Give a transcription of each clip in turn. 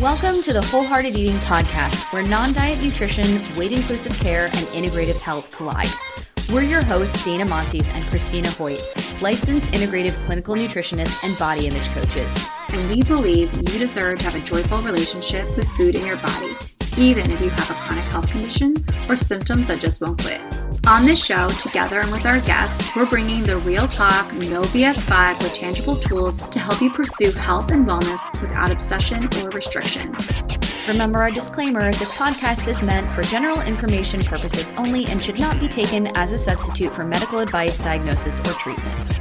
Welcome to the Wholehearted Eating Podcast, where non-diet nutrition, weight-inclusive care, and integrative health collide. We're your hosts, Dana Montes and Christina Hoyt, licensed integrative clinical nutritionists and body image coaches. And we believe you deserve to have a joyful relationship with food in your body, even if you have a chronic health condition or symptoms that just won't quit. On this show, together and with our guests, we're bringing the real talk, no BS vibe with tangible tools to help you pursue health and wellness without obsession or restriction. Remember our disclaimer, this podcast is meant for general information purposes only and should not be taken as a substitute for medical advice, diagnosis, or treatment.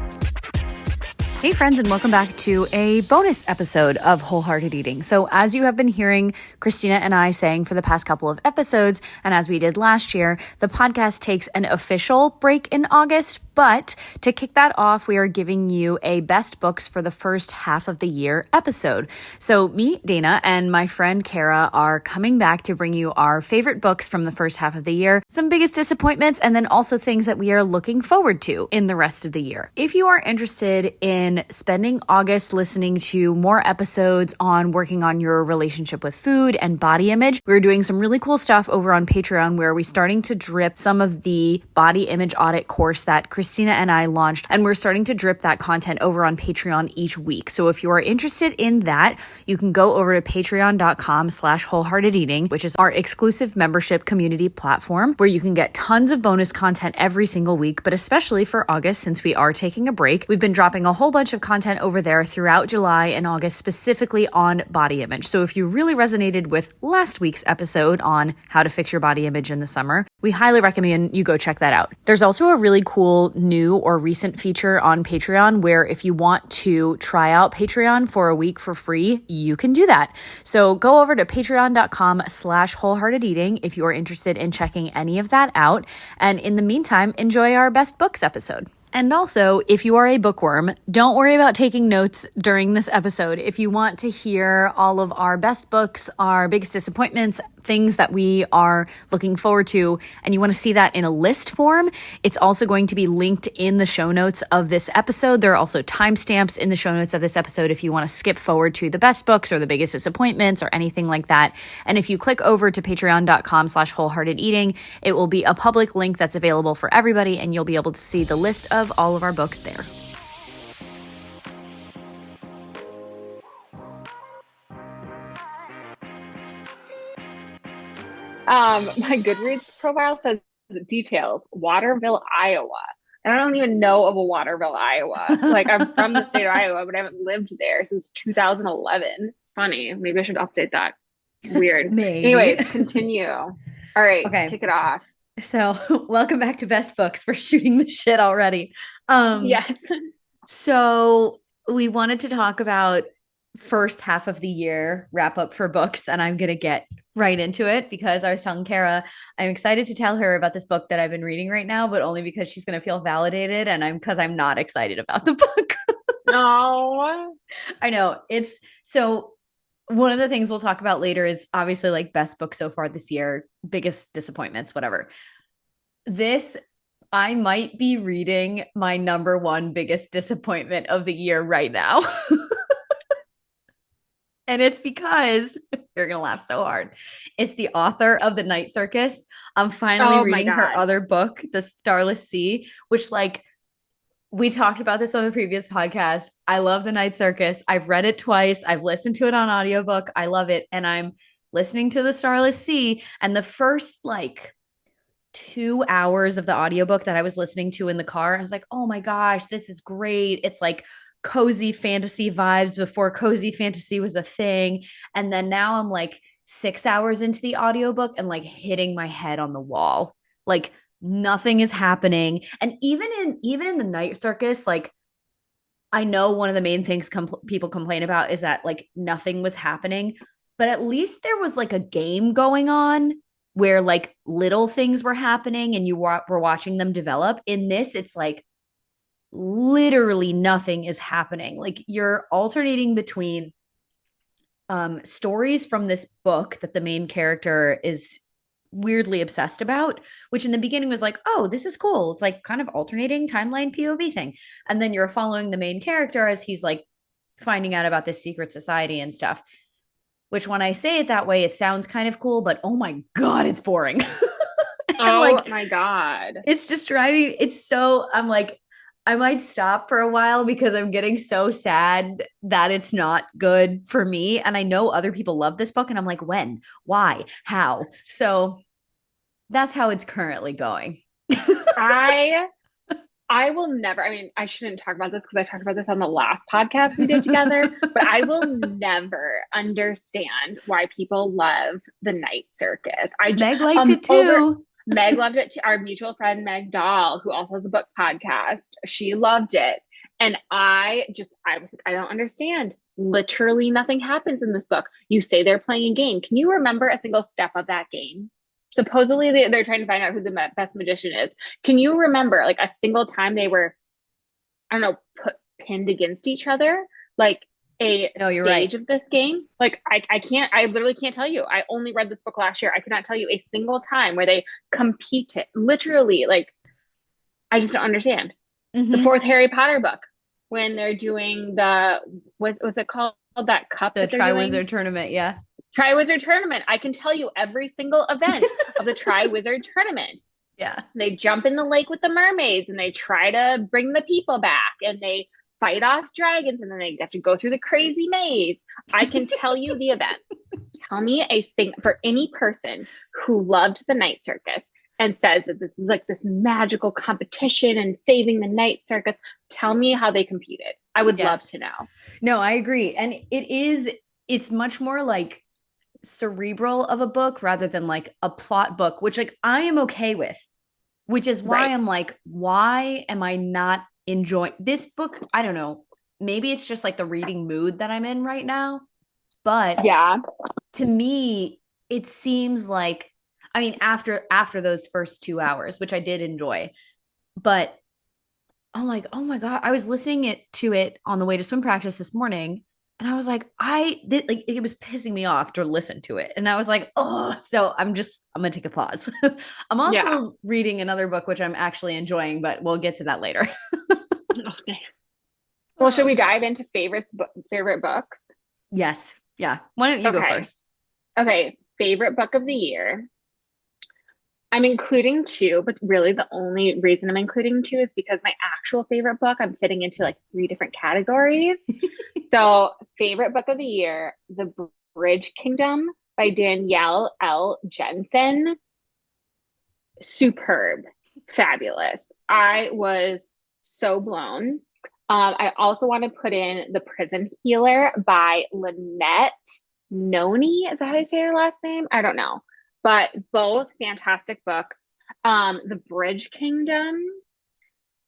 Hey friends, and welcome back to a bonus episode of Wholehearted Eating. So as you have been hearing Christina and I saying for the past couple of episodes, and as we did last year, the podcast takes an official break in August, but to kick that off, we are giving you a best books for the first half of the year episode. So me, Dana, and my friend Kara are coming back to bring you our favorite books from the first half of the year, some biggest disappointments, and then also things that we are looking forward to in the rest of the year. If you are interested in spending August listening to more episodes on working on your relationship with food and body image, we're doing some really cool stuff over on Patreon where we're starting to drip some of the body image audit course that Christina and I launched, and we're starting to drip that content over on Patreon each week. So if you are interested in that, you can go over to patreon.com/wholeheartedeating, which is our exclusive membership community platform where you can get tons of bonus content every single week, but especially for August, since we are taking a break, we've been dropping a whole bunch of content over there throughout July and August, specifically on body image. So if you really resonated with last week's episode on how to fix your body image in the summer, we highly recommend you go check that out. There's also a really cool new or recent feature on Patreon where if you want to try out Patreon for a week for free, you can do that. So go over to patreon.com/wholeheartedeating if you are interested in checking any of that out. And in the meantime, enjoy our best books episode. And also, if you are a bookworm, don't worry about taking notes during this episode. If you want to hear all of our best books, our biggest disappointments, things that we are looking forward to, and you want to see that in a list form, it's also going to be linked in the show notes of this episode. There are also timestamps in the show notes of this episode if you want to skip forward to the best books or the biggest disappointments or anything like that. And if you click over to patreon.com/wholeheartedeating, it will be a public link that's available for everybody, and you'll be able to see the list of all of our books there. My Goodreads profile says details, Waterville, Iowa. And I don't even know of a Waterville, Iowa. Like, I'm from the state of Iowa, but I haven't lived there since 2011. Funny. Maybe I should update that. Weird. Maybe. Anyways, continue. All right, okay. Kick it off. So welcome back to Best Books. We're shooting the shit already. Yes. So we wanted to talk about first half of the year wrap up for books, and I'm going to get right into it because I was telling Kara, I'm excited to tell her about this book that I've been reading right now, but only because she's going to feel validated, and I'm not excited about the book. No. I know. It's so one of the things we'll talk about later is obviously like best book so far this year, biggest disappointments, whatever. This, I might be reading my number one biggest disappointment of the year right now. And it's because you're going to laugh so hard. It's the author of The Night Circus. I'm finally reading her other book, The Starless Sea, which like we talked about this on the previous podcast. I love The Night Circus. I've read it twice. I've listened to it on audiobook. I love it. And I'm listening to The Starless Sea. And the first like 2 hours of the audiobook that I was listening to in the car, I was like, oh my gosh, this is great. It's like cozy fantasy vibes before cozy fantasy was a thing. And then now I'm like 6 hours into the audiobook and like hitting my head on the wall. Like nothing is happening. And even in The Night Circus, like I know one of the main things people complain about is that like nothing was happening, but at least there was like a game going on where like little things were happening and you were watching them develop. In this, it's like literally nothing is happening. Like you're alternating between stories from this book that the main character is weirdly obsessed about, which in the beginning was like, oh, this is cool. It's like kind of alternating timeline POV thing. And then you're following the main character as he's like finding out about this secret society and stuff. which when I say it that way, it sounds kind of cool, but oh my God, it's boring. And Oh like, my God. it's just driving. I'm like, I might stop for a while because I'm getting so sad that it's not good for me. And I know other people love this book. And I'm like, when, why, how? So that's how it's currently going. I I will never, I mean, I shouldn't talk about this because I talked about this on the last podcast we did together, but I will never understand why people love the night circus. Meg liked it Over too. Meg loved it too. Our mutual friend Meg Dahl, who also has a book podcast, she loved it. And I was like, I don't understand. Literally nothing happens in this book. You say they're playing a game. Can you remember a single step of that game? Supposedly they're trying to find out who the best magician is. Can you remember like a single time they were, I don't know, pinned against each other? Like a No, you're stage right. of this game? Like I literally can't tell you. I only read this book last year. I could not tell you a single time where they competed. Literally, like I just don't understand. The Mm-hmm. fourth Harry Potter book, when they're doing what's it called? That cup The that they're doing? Triwizard Tournament. Yeah. Triwizard Tournament. I can tell you every single event of the Triwizard Tournament. Yeah. They jump in the lake with the mermaids and they try to bring the people back and they fight off dragons and then they have to go through the crazy maze. I can tell you the events. Tell me for any person who loved the night circus and says that this is like this magical competition and saving the night circus. Tell me how they competed. I would love to know. No, I agree. And it's much more like cerebral of a book rather than like a plot book, which like I am okay with, which is why Right. I'm like, why am I not enjoying this book? I don't know. Maybe it's just like the reading mood that I'm in right now. But Yeah. to me, it seems like, I mean, after those first 2 hours, which I did enjoy, but I'm like, oh my God, I was listening to it on the way to swim practice this morning. And I was like, it was pissing me off to listen to it. And I was like, oh, so I'm gonna take a pause. I'm Yeah. also reading another book, which I'm actually enjoying, but we'll get to that later. Okay. Well, should we dive into favorite books? Yes. Yeah. Why don't you go Okay. first? Okay. Favorite book of the year. I'm including two, but really the only reason I'm including two is because my actual favorite book, I'm fitting into like three different categories. So, favorite book of the year, The Bridge Kingdom by Danielle L. Jensen. Superb, fabulous. I was so blown. I also want to put in The Prison Healer by Lynette Noni. Is that how you say her last name? I don't know. But both fantastic books. The Bridge Kingdom.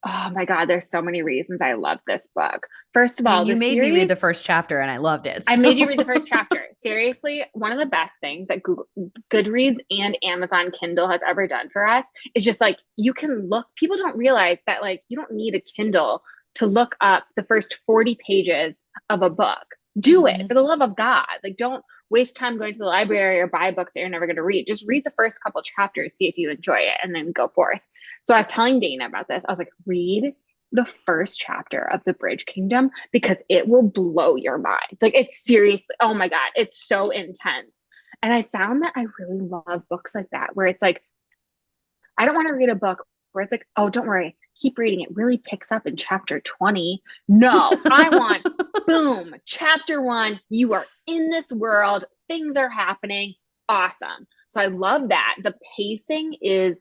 Oh my God, there's so many reasons I love this book. First of I mean, all, you the made me read series, the first chapter and I loved it. I So made you read the first chapter. Seriously, one of the best things that Google, Goodreads and Amazon Kindle has ever done for us is just like you can look, people don't realize that like you don't need a Kindle to look up the first 40 pages of a book. Do it for the love of God. Like don't waste time going to the library or buy books that you're never going to read. Just read the first couple chapters, see if you enjoy it, and then go forth. So I was telling Dana about this. I was like, read the first chapter of The Bridge Kingdom because it will blow your mind. Like it's seriously, oh my God, it's so intense. And I found that I really love books like that where it's like, I don't want to read a book where it's like, oh, don't worry, keep reading. It really picks up in chapter 20. No, I want, boom, chapter one, you are in this world, things are happening. Awesome. So I love that. The pacing is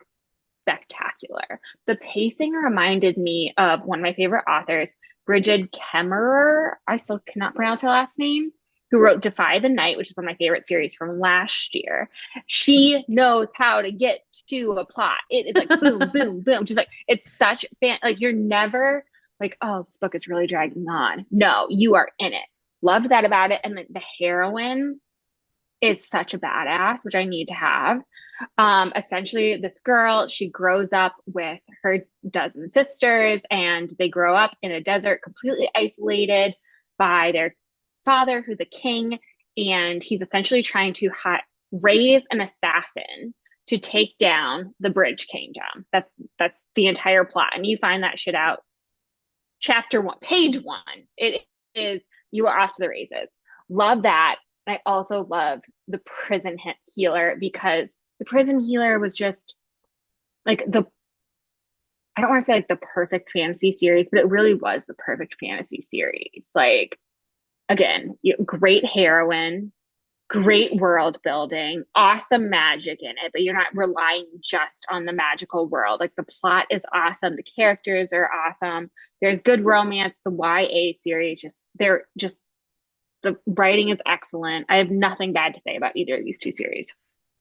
spectacular. The pacing reminded me of one of my favorite authors, Bridget Kemmerer. I still cannot pronounce her last name, who wrote Defy the Night, which is one of my favorite series from last year. She knows how to get to a plot. It is like boom, boom, boom. Just like it's such like you're never like, oh, this book is really dragging on. No, you are in it. Loved that about it. And the heroine is such a badass, which I need to have. Essentially, this girl, she grows up with her dozen sisters, and they grow up in a desert, completely isolated by their father, who's a king, and he's essentially trying to raise an assassin to take down the Bridge Kingdom. That's the entire plot, and you find that shit out. Chapter one, page one. It is you are off to the races. Love that. I also love the prison healer because the prison healer was just like I don't want to say like the perfect fantasy series, but it really was the perfect fantasy series. Like again, great heroine, great world building, awesome magic in it, but you're not relying just on the magical world. Like the plot is awesome, the characters are awesome. There's good romance. The YA series they're just the writing is excellent. I have nothing bad to say about either of these two series.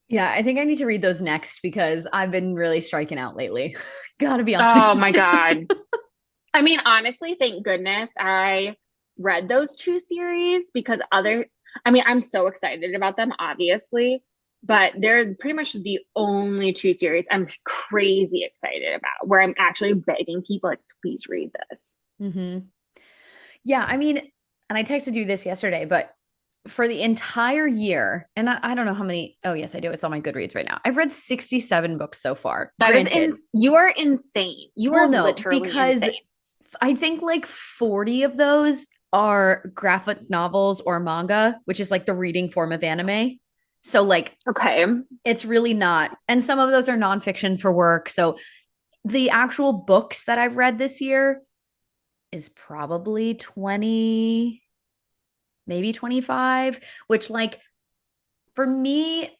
Yeah, I think I need to read those next because I've been really striking out lately. Gotta be Oh my honest. God. I mean, honestly, thank goodness I read those two series because I mean, I'm so excited about them, obviously, but they're pretty much the only two series I'm crazy excited about where I'm actually begging people, like, please read this. Yeah, I mean, and I texted you this yesterday, but for the entire year, and I don't know how many. Oh, yes, I do. It's on my Goodreads right now. I've read 67 books so far. That is Granted, you are insane. You well, are no, literally because insane. I think like 40 of those are graphic novels or manga, which is like the reading form of anime. So, like, Okay. it's really not. And some of those are nonfiction for work. So, the actual books that I've read this year is probably 20, maybe 25, which, like, for me,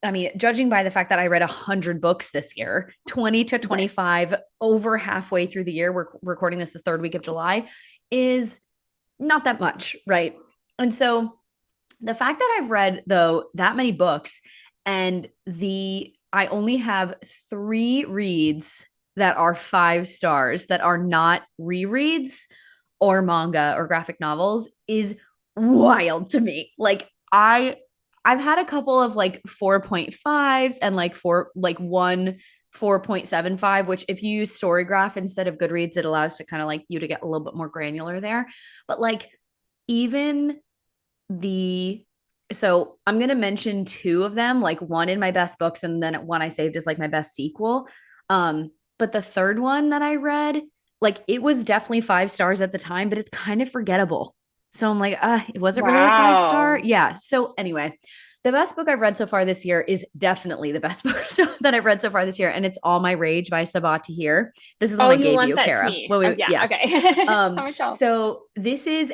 I mean, judging by the fact that I read 100 books this year, 20 to 25 over halfway through the year, we're recording this the third week of July, is not that much, right? And so the fact that I've read, though, that many books and I only have 3 reads that are 5 stars that are not rereads or manga or graphic novels is wild to me. Like I've had a couple of like 4.5s and like one 4.75, which if you use Storygraph instead of Goodreads, it allows to kind of like you to get a little bit more granular there. But like even the so I'm gonna mention 2 of them, like one in my best books, and then one I saved as like my best sequel. But the third one that I read, like it was definitely 5 stars at the time, but it's kind of forgettable. So I'm like, was it really a 5 star? Wow. Yeah. So anyway, the best book I've read so far this year is definitely the best book that I've read so far this year, and it's All My Rage by Sabaa Tahir. This is the one Oh, I you gave lent you, that to Kara. me. Well, Oh, yeah. yeah. Okay. It's on Um, my shelf. so this is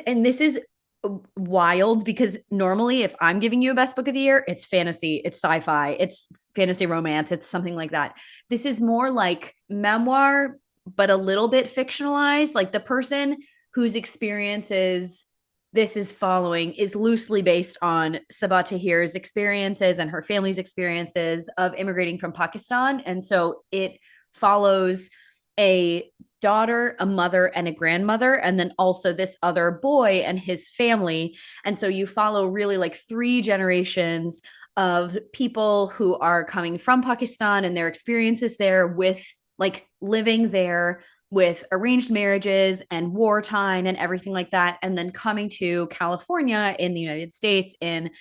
wild because normally if I'm giving you a best book of the year, it's fantasy, it's sci-fi, it's fantasy romance, it's something like that. This is more like memoir, but a little bit fictionalized. Like the person whose experiences this is following is loosely based on Sabaa Tahir's experiences and her family's experiences of immigrating from Pakistan. And so it follows a daughter, a mother, and a grandmother, and then also this other boy and his family. And so you follow really like 3 generations of people who are coming from Pakistan and their experiences there with like living there with arranged marriages and wartime and everything like that. And then coming to California in the United States in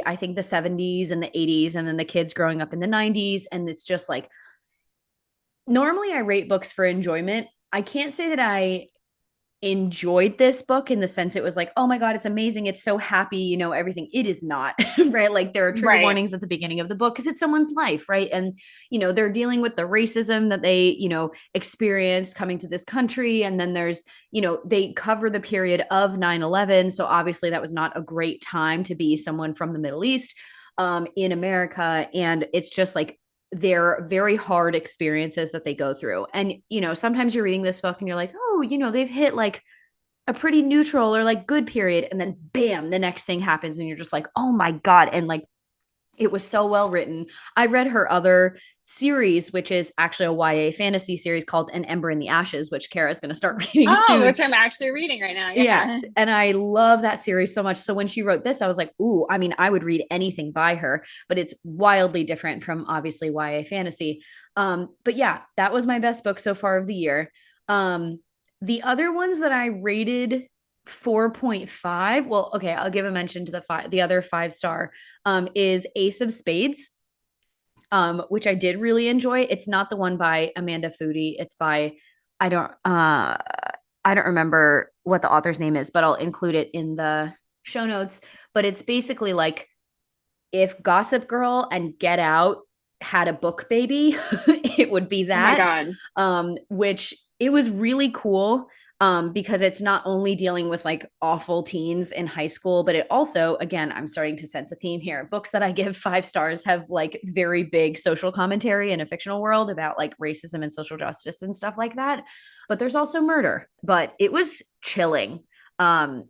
I think the 70s and the 80s, and then the kids growing up in the 90s. And it's just like, normally I rate books for enjoyment. I can't say that I enjoyed this book in the sense it was like, oh my God, it's amazing. It's so happy, everything. It is not, right? Like there are trigger Right. warnings at the beginning of the book because it's someone's life, right? And, they're dealing with the racism that they, experienced coming to this country. And then there's, they cover the period of 9/11. So obviously that was not a great time to be someone from the Middle East in America. And it's just like, they're very hard experiences that they go through. And, sometimes you're reading this book and you're like, oh, they've hit like a pretty neutral or like good period. And then bam, the next thing happens. And you're just like, oh my God. And like, it was so well written. I read her other series, which is actually a YA fantasy series called An Ember in the Ashes, which Kara's going to start reading Oh, soon. which I'm actually reading right now. Yeah. Yeah. And I love that series so much. So when she wrote this, I was like, ooh, I mean, I would read anything by her, but it's wildly different from obviously YA fantasy. But yeah, that was my best book so far of the year. The other ones that I rated 4.5, well, okay, I'll give a mention to the other 5 star is Ace of Spades, which I did really enjoy. It's not the one by Amanda Foody. It's by I don't remember what the author's name is, but I'll include it in the show notes, but it's basically like if Gossip Girl and Get Out had a book baby, it would be that. Oh my God. Which it was really cool because it's not only dealing with like awful teens in high school, but it also, again, I'm starting to sense a theme here. Books that I give 5 stars have like very big social commentary in a fictional world about like racism and social justice and stuff like that. But there's also murder, but it was chilling and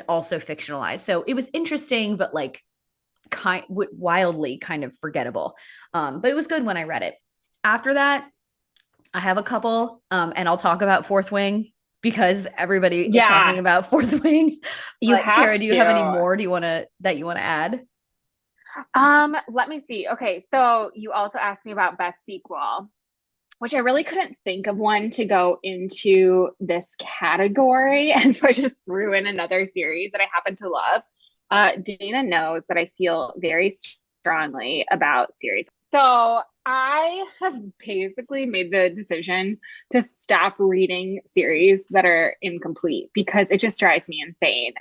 also fictionalized. So it was interesting, but like wildly kind of forgettable. But it was good when I read it. After that, I have a couple, and I'll talk about Fourth Wing because everybody is talking about Fourth Wing. You have Kara, do you have any more? Do you want to add? Let me see. Okay, so you also asked me about best sequel, which I really couldn't think of one to go into this category, and so I just threw in another series that I happen to love. Dana knows that I feel very strongly about series. So I have basically made the decision to stop reading series that are incomplete because it just drives me insane.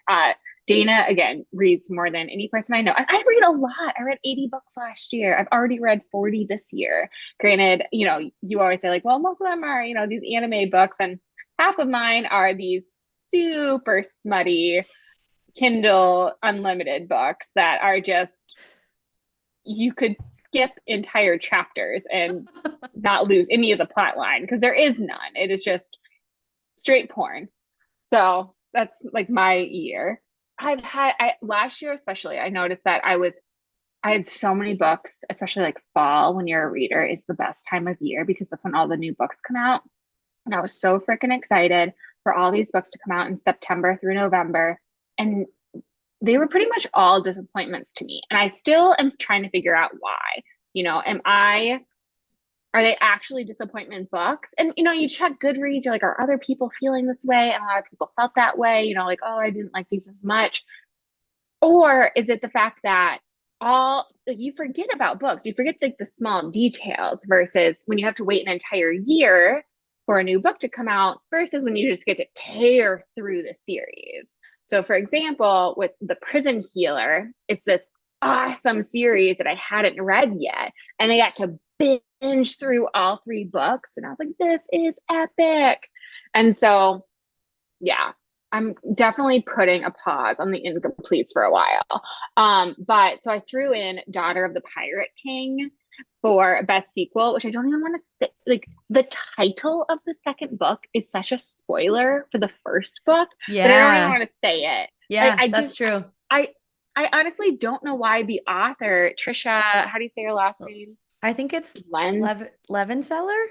Dana, again, reads more than any person I know. I read a lot. I read 80 books last year. I've already read 40 this year. Granted, you always say like, well, most of them are, these anime books, and half of mine are these super smutty Kindle unlimited books that are just, you could skip entire chapters and not lose any of the plot line because there is none. It is just straight porn. So that's like my year. Last year especially, I noticed that I had so many books, especially like fall when you're a reader is the best time of year because that's when all the new books come out. And I was so freaking excited for all these books to come out in September through November. And they were pretty much all disappointments to me. And I still am trying to figure out why. Are they actually disappointment books? And, you check Goodreads, you're like, are other people feeling this way? And a lot of people felt that way, like, oh, I didn't like these as much. Or is it the fact that you forget about books, you forget like the small details versus when you have to wait an entire year for a new book to come out versus when you just get to tear through the series. So for example, with The Prison Healer, it's this awesome series that I hadn't read yet. And I got to binge through all 3 books. And I was like, this is epic. And so, yeah, I'm definitely putting a pause on the incompletes for a while. But so I threw in Daughter of the Pirate King for best sequel, which I don't even want to say. Like the title of the second book is such a spoiler for the first book that I don't even want to say it. Yeah, that's true. I honestly don't know why the author, Trisha, how do you say her last name? I think it's Levenseller.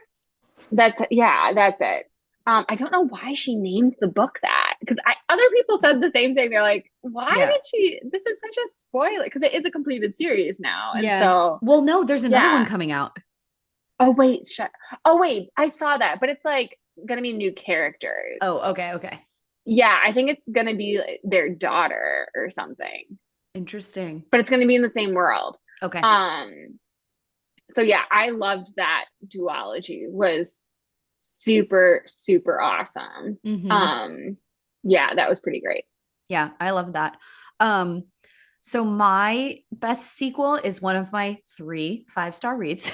That's it. I don't know why she named the book that because other people said the same thing. They're like, why did she? This is such a spoiler because it is a completed series now. And so, well, no, there's another one coming out. Oh wait, I saw that, but it's like gonna be new characters. Oh, okay. Yeah, I think it's gonna be their daughter or something. Interesting. But it's gonna be in the same world. Okay. So yeah, I loved that duology. Was super, super awesome. Mm-hmm. Yeah, that was pretty great. Yeah, I love that. So my best sequel is one of my 3 5-star reads.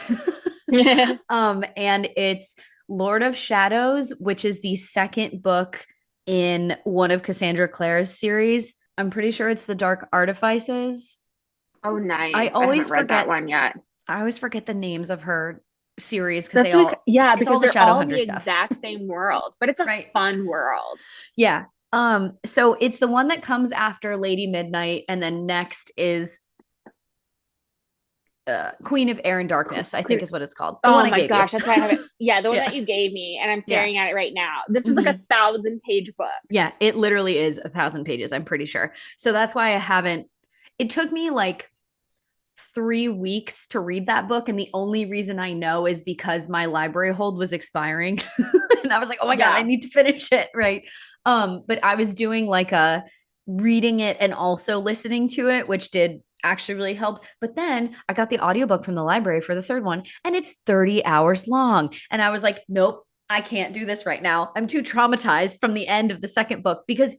And it's Lord of Shadows, which is the second book in one of Cassandra Clare's series. I'm pretty sure it's The Dark Artifices. Oh, nice. I always haven't read that one yet. I always forget the names of her series because because all the Shadowhunter stuff. Exact same world, but it's a fun world. Yeah. So it's the one that comes after Lady Midnight, and then next is Queen of Air and Darkness, I think is what it's called. Oh my gosh, that's why I have it. Yeah, the one that you gave me, and I'm staring at it right now. This is like a 1,000-page book. Yeah, it literally is 1,000 pages, I'm pretty sure. So that's why I haven't. It took me like 3 weeks to read that book, and the only reason I know is because my library hold was expiring. And I was like, oh my God, I need to finish it. Right. But I was doing like a reading it and also listening to it, which did actually really help. But then I got the audiobook from the library for the third one, and it's 30 hours long. And I was like, nope, I can't do this right now. I'm too traumatized from the end of the second book because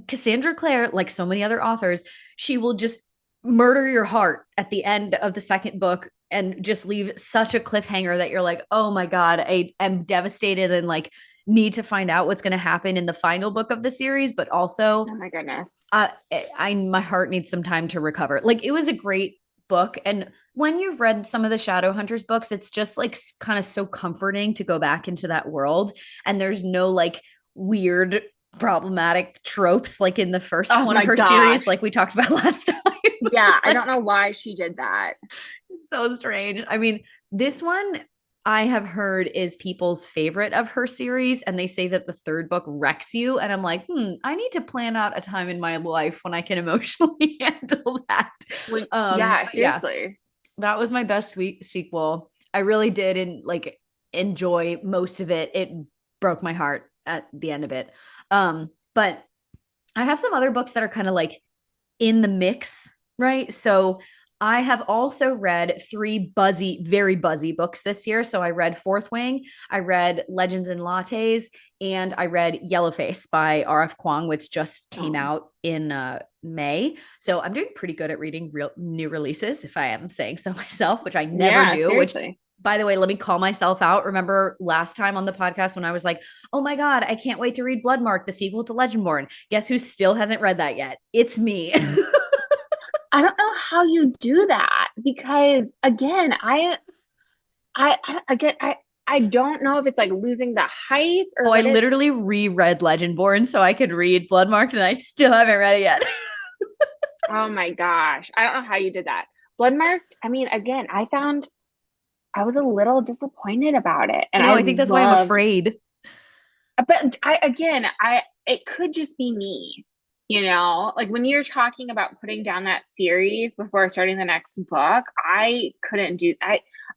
Cassandra Clare, like so many other authors, she will just murder your heart at the end of the second book and just leave such a cliffhanger that you're like, oh my God, I am devastated and like need to find out what's going to happen in the final book of the series. But also, Oh my goodness. My heart needs some time to recover. Like it was a great book. And when you've read some of the Shadowhunters books, it's just like kind of so comforting to go back into that world. And there's no like weird problematic tropes like in the first one of her series, like we talked about last time. Yeah, I don't know why she did that. It's so strange. I mean, this one I have heard is people's favorite of her series, and they say that the third book wrecks you. And I'm like, I need to plan out a time in my life when I can emotionally handle that. Yeah, seriously. Yeah, that was my best sweet sequel. I really did and like enjoy most of it. It broke my heart at the end of it. But I have some other books that are kind of like in the mix, right? So I have also read 3 very buzzy books this year. So I read Fourth Wing, I read Legends and Lattes, and I read Yellowface by R.F. Kuang, which just came out in May. So I'm doing pretty good at reading real new releases, if I am saying so myself, which I never do. Seriously. Which, by the way, let me call myself out. Remember last time on the podcast when I was like, oh my God, I can't wait to read Bloodmark, the sequel to Legendborn. Guess who still hasn't read that yet? It's me. I don't know how you do that because again, I don't know if it's like losing the hype or I literally reread Legendborn so I could read Bloodmarked and I still haven't read it yet. Oh my gosh. I don't know how you did that. Bloodmarked, I mean, again, I was a little disappointed about it. And I think that's why I'm afraid. But it could just be me, like when you're talking about putting down that series before starting the next book, I couldn't do.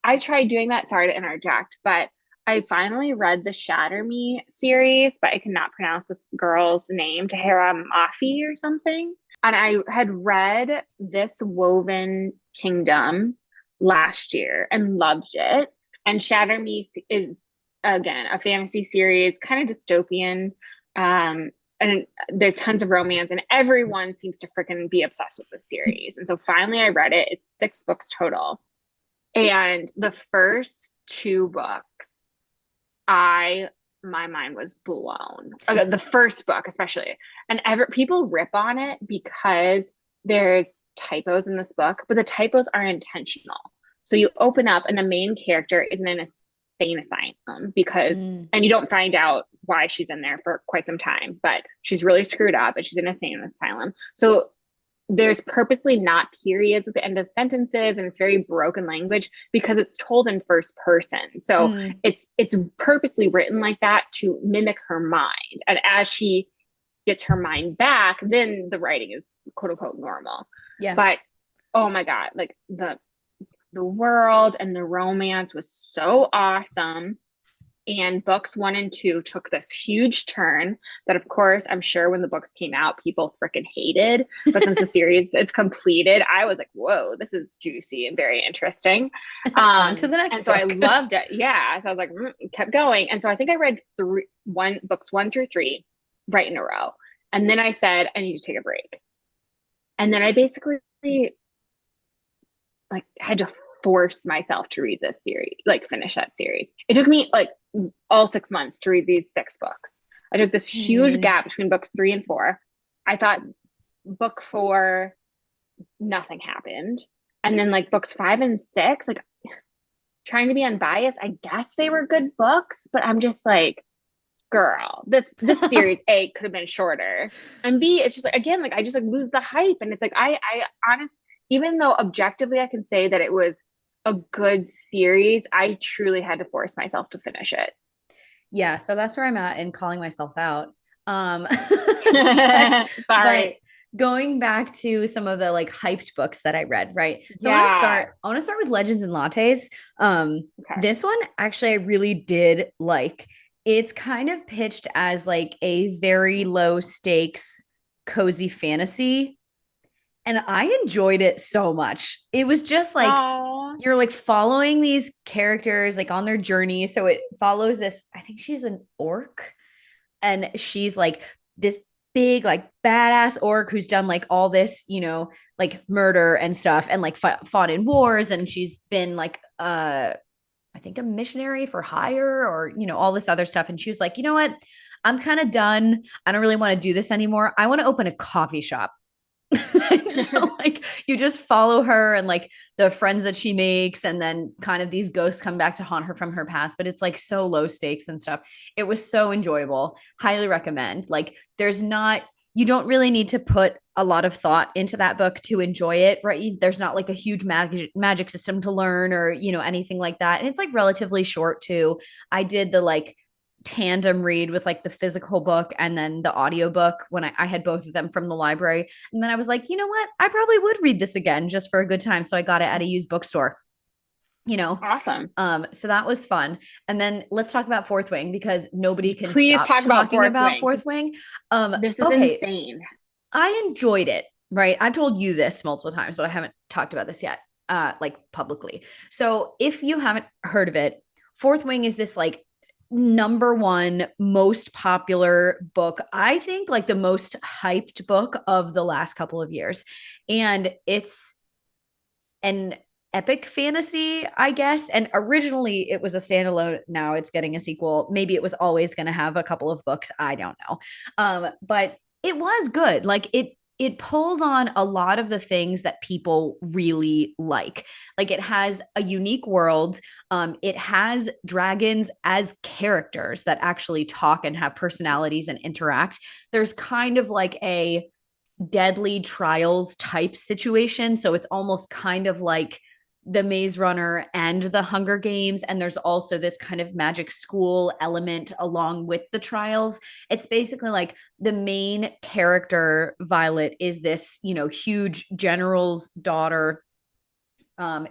I tried doing that. Sorry to interject, but I finally read the Shatter Me series, but I cannot pronounce this girl's name, Tahira Mafi or something. And I had read This Woven Kingdom last year and loved it. And Shatter Me is again a fantasy series, kind of dystopian. And there's tons of romance, and everyone seems to freaking be obsessed with this series. And so finally I read it. It's 6 books total. And the first 2 books, my mind was blown. The first book, especially. And people rip on it because there's typos in this book, but the typos are intentional. So you open up and the main character is in an insane asylum and you don't find out why she's in there for quite some time, but she's really screwed up and she's in an insane asylum. So there's purposely not periods at the end of sentences, and it's very broken language because it's told in first person. So it's purposely written like that to mimic her mind. And as she gets her mind back, then the writing is quote unquote normal. Yeah. But oh my God, like the world and the romance was so awesome. And books 1 and 2 took this huge turn that, of course, I'm sure when the books came out, people freaking hated. But since the series is completed, I was like, whoa, this is juicy and very interesting. On to the next book. So I loved it. Yeah. So I was like, kept going. And so I think I read books 1 through 3 right in a row. And then I said, I need to take a break. And then I basically like had to force myself to read this series, like finish that series. It took me like all 6 months to read these 6 books. I took this huge gap between books 3 and 4. I thought book 4, nothing happened. And then like books 5 and 6, like trying to be unbiased, I guess they were good books, but I'm just like, girl, this series A could have been shorter. And B, it's just like, again, like I just like lose the hype. And it's like, I honestly, even though objectively I can say that it was a good series, I truly had to force myself to finish it. Yeah, so that's where I'm at in calling myself out. Sorry. But going back to some of the like hyped books that I read, right? So I want to start with Legends and Lattes. Okay. This one actually I really did like. It's kind of pitched as like a very low stakes cozy fantasy. And I enjoyed it so much. It was just like, you're like following these characters like on their journey. So it follows this, I think she's an orc. And she's like this big, like badass orc who's done like all this, you know, like murder and stuff and like fought in wars. And she's been like, I think a missionary for hire or, you know, all this other stuff. And she was like, you know what? I'm kind of done. I don't really want to do this anymore. I want to open a coffee shop. So like you just follow her and like the friends that she makes, and then kind of these ghosts come back to haunt her from her past, but it's like so low stakes and stuff. It was so enjoyable. Highly recommend. Like there's not, you don't really need to put a lot of thought into that book to enjoy it, right? There's not like a huge magic system to learn or, you know, anything like that. And it's like relatively short too. I did the like tandem read with like the physical book and then the audiobook when I had both of them from the library. And then I was like, you know what? I probably would read this again just for a good time. So I got it at a used bookstore, you know. Awesome. So that was fun. And then let's talk about Fourth Wing because nobody can Please stop talk talking about Fourth Wing. This is Okay. insane. I enjoyed it, right? I've told you this multiple times, but I haven't talked about this yet, like publicly. So if you haven't heard of it, Fourth Wing is this like number one most popular book. I think like the most hyped book of the last couple of years. And it's an epic fantasy, I guess. And originally it was a standalone. Now it's getting a sequel. Maybe it was always going to have a couple of books. I don't know. But it was good. Like it pulls on a lot of the things that people really like. Like it has a unique world. It has dragons as characters that actually talk and have personalities and interact. There's kind of like a deadly trials type situation. So it's almost kind of like the Maze Runner and the Hunger Games. And there's also this kind of magic school element along with the trials. It's basically like the main character, Violet, is this, you know, huge general's daughter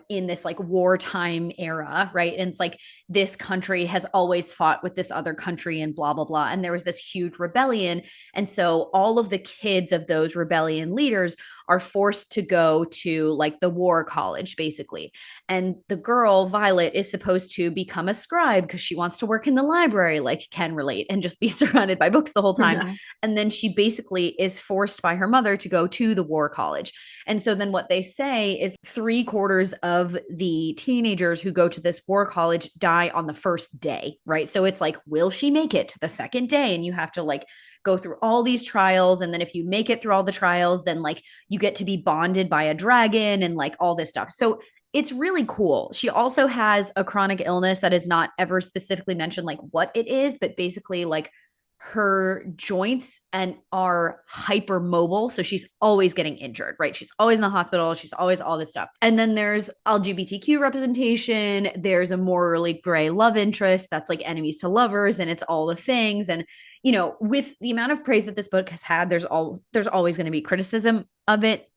in this like wartime era, right? And it's like this country has always fought with this other country and blah, blah, blah. And there was this huge rebellion. And so all of the kids of those rebellion leaders are forced to go to like the war college, basically. And the girl, Violet, is supposed to become a scribe because she wants to work in the library, like can relate, and just be surrounded by books the whole time. Yeah. And then she basically is forced by her mother to go to the war college. And so then what they say is 3/4 of the teenagers who go to this war college die on the first day, right? So it's like, will she make it to the second day? And you have to like go through all these trials. And then if you make it through all the trials, then like you get to be bonded by a dragon and like all this stuff. So it's really cool. She also has a chronic illness that is not ever specifically mentioned, like what it is, but basically like her joints and are hypermobile. So she's always getting injured, right? She's always in the hospital. She's always all this stuff. And then there's LGBTQ representation. There's a morally gray love interest that's like enemies to lovers, and it's all the things. And you know, with the amount of praise that this book has had, there's always going to be criticism of it,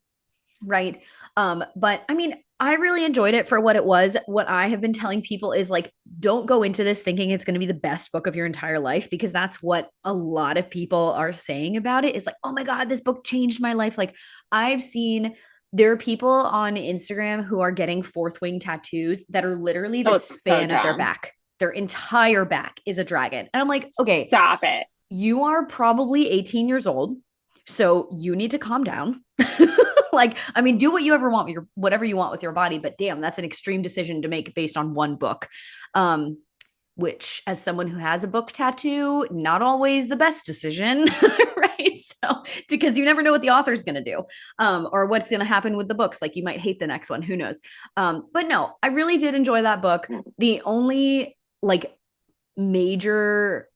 right? But I mean, I really enjoyed it for what it was. What I have been telling people is like, don't go into this thinking it's going to be the best book of your entire life, because that's what a lot of people are saying about it. Is like, oh my God, this book changed my life. Like I've seen there are people on Instagram who are getting Fourth Wing tattoos that are literally the span of their back. Their entire back is a dragon. And I'm like, okay, stop it. You are probably 18 years old, so you need to calm down. Like, I mean, do what you ever want with whatever you want with your body, but damn, that's an extreme decision to make based on one book. Which, as someone who has a book tattoo, not always the best decision, right? So, because you never know what the author's going to do, or what's going to happen with the books. Like, you might hate the next one, who knows? But no, I really did enjoy that book. The only like major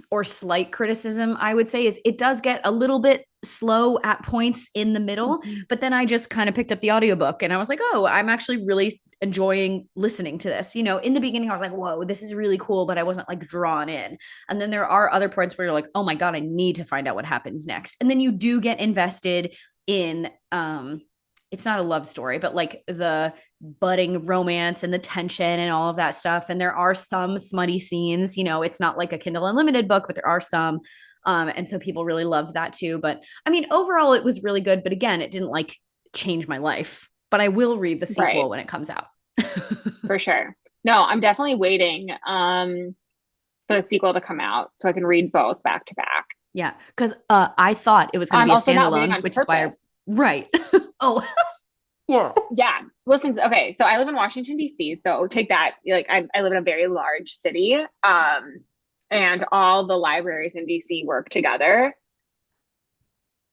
or slight criticism I would say is it does get a little bit slow at points in the middle, but then I just kind of picked up the audiobook and I was like, oh, I'm actually really enjoying listening to this. You know, in the beginning I was like, whoa, this is really cool, but I wasn't like drawn in. And then there are other points where you're like, oh my God, I need to find out what happens next. And then you do get invested in it's not a love story, but like the budding romance and the tension and all of that stuff. And there are some smutty scenes, you know, it's not like a Kindle Unlimited book, but there are some. And so people really loved that too. But I mean, overall, it was really good. But again, it didn't like change my life. But I will read the sequel when it comes out. For sure. No, I'm definitely waiting for the sequel to come out so I can read both back to back. Yeah, because I thought it was going to I'm be a also not reading standalone, on which is why purpose. right. Oh, yeah. Yeah. Listen, okay. So I live in Washington, D.C. So take that. Like I live in a very large city. And all the libraries in DC work together.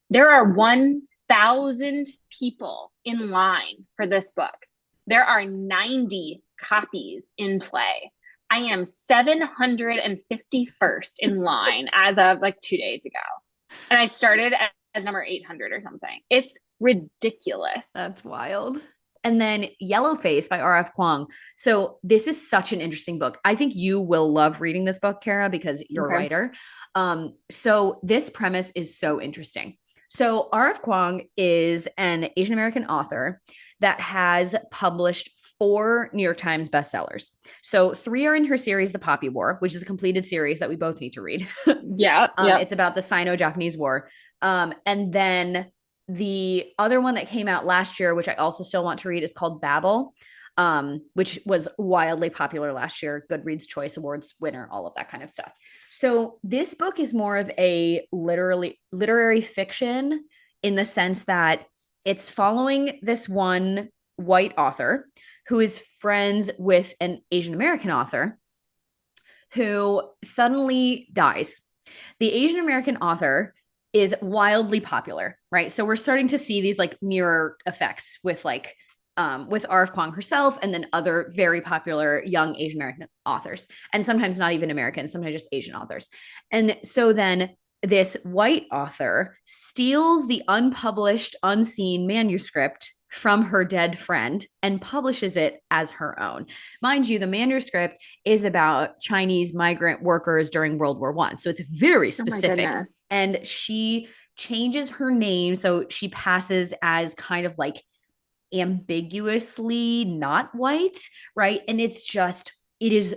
There are 1,000 people in line for this book. There are 90 copies in play. I am 751st in line as of like 2 days ago. And I started as number 800 or something. It's ridiculous. That's wild. And then Yellowface by R.F. Kuang. So this is such an interesting book. I think you will love reading this book, Kara, because you're a Okay. writer. So this premise is so interesting. So R.F. Kuang is an Asian American author that has published 4 New York Times bestsellers. So 3 are in her series, The Poppy War, which is a completed series that we both need to read. Yep. It's about the Sino-Japanese War. And then the other one that came out last year, which I also still want to read, is called Babel, which was wildly popular last year. Goodreads Choice Awards winner, all of that kind of stuff. So this book is more of a literary fiction in the sense that it's following this one white author who is friends with an Asian American author who suddenly dies. The Asian American author is wildly popular, right? So we're starting to see these like mirror effects with like with R.F. Kuang herself and then other very popular young Asian American authors, and sometimes not even American, sometimes just Asian authors. And so then this white author steals the unpublished, unseen manuscript from her dead friend and publishes it as her own. Mind you, the manuscript is about Chinese migrant workers during World War I. So it's very specific. Oh and she changes her name. So she passes as kind of like ambiguously not white, right? And it's just, it is,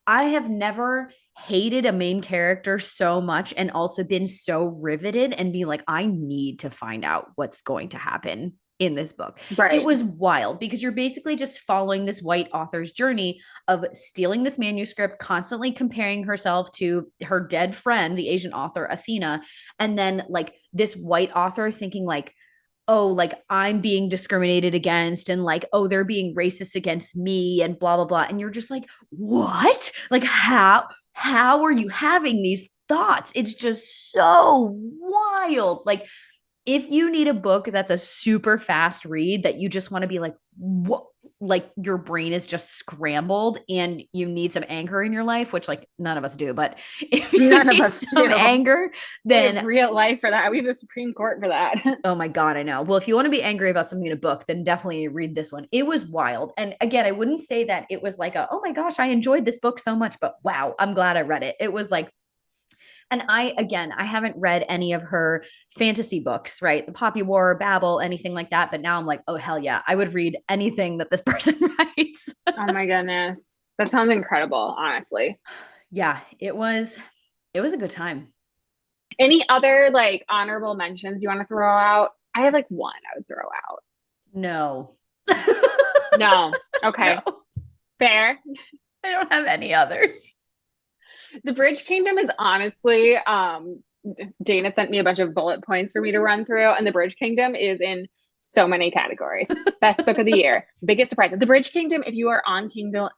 I have never hated a main character so much and also been so riveted and be like, I need to find out what's going to happen in this book. Right. It was wild because you're basically just following this white author's journey of stealing this manuscript, constantly comparing herself to her dead friend, the Asian author Athena, and then like this white author thinking like, oh, like I'm being discriminated against and like, oh, they're being racist against me and blah, blah, blah. And you're just like, what? Like, how are you having these thoughts? It's just so wild. Like, if you need a book that's a super fast read that you just want to be like, what? Like your brain is just scrambled and you need some anger in your life, which like none of us do, but if you None of need us some do. anger, We have then real life for that. We have the Supreme Court for that. oh my God, I know. Well, if you want to be angry about something in a book, then definitely read this one. It was wild. And again, I wouldn't say that it was like oh my gosh, I enjoyed this book so much, but wow, I'm glad I read it. It was like, and I haven't read any of her fantasy books, right? The Poppy War, Babel, anything like that. But now I'm like, oh, hell yeah, I would read anything that this person writes. Oh my goodness. That sounds incredible, honestly. Yeah, it was a good time. Any other like honorable mentions you want to throw out? I have like one I would throw out. No. No. Okay. No, Fair. I don't have any others. The Bridge Kingdom is honestly, Dana sent me a bunch of bullet points for me to run through, and The Bridge Kingdom is in so many categories. Best book of the year, biggest surprise. The Bridge Kingdom, if you are on Kindle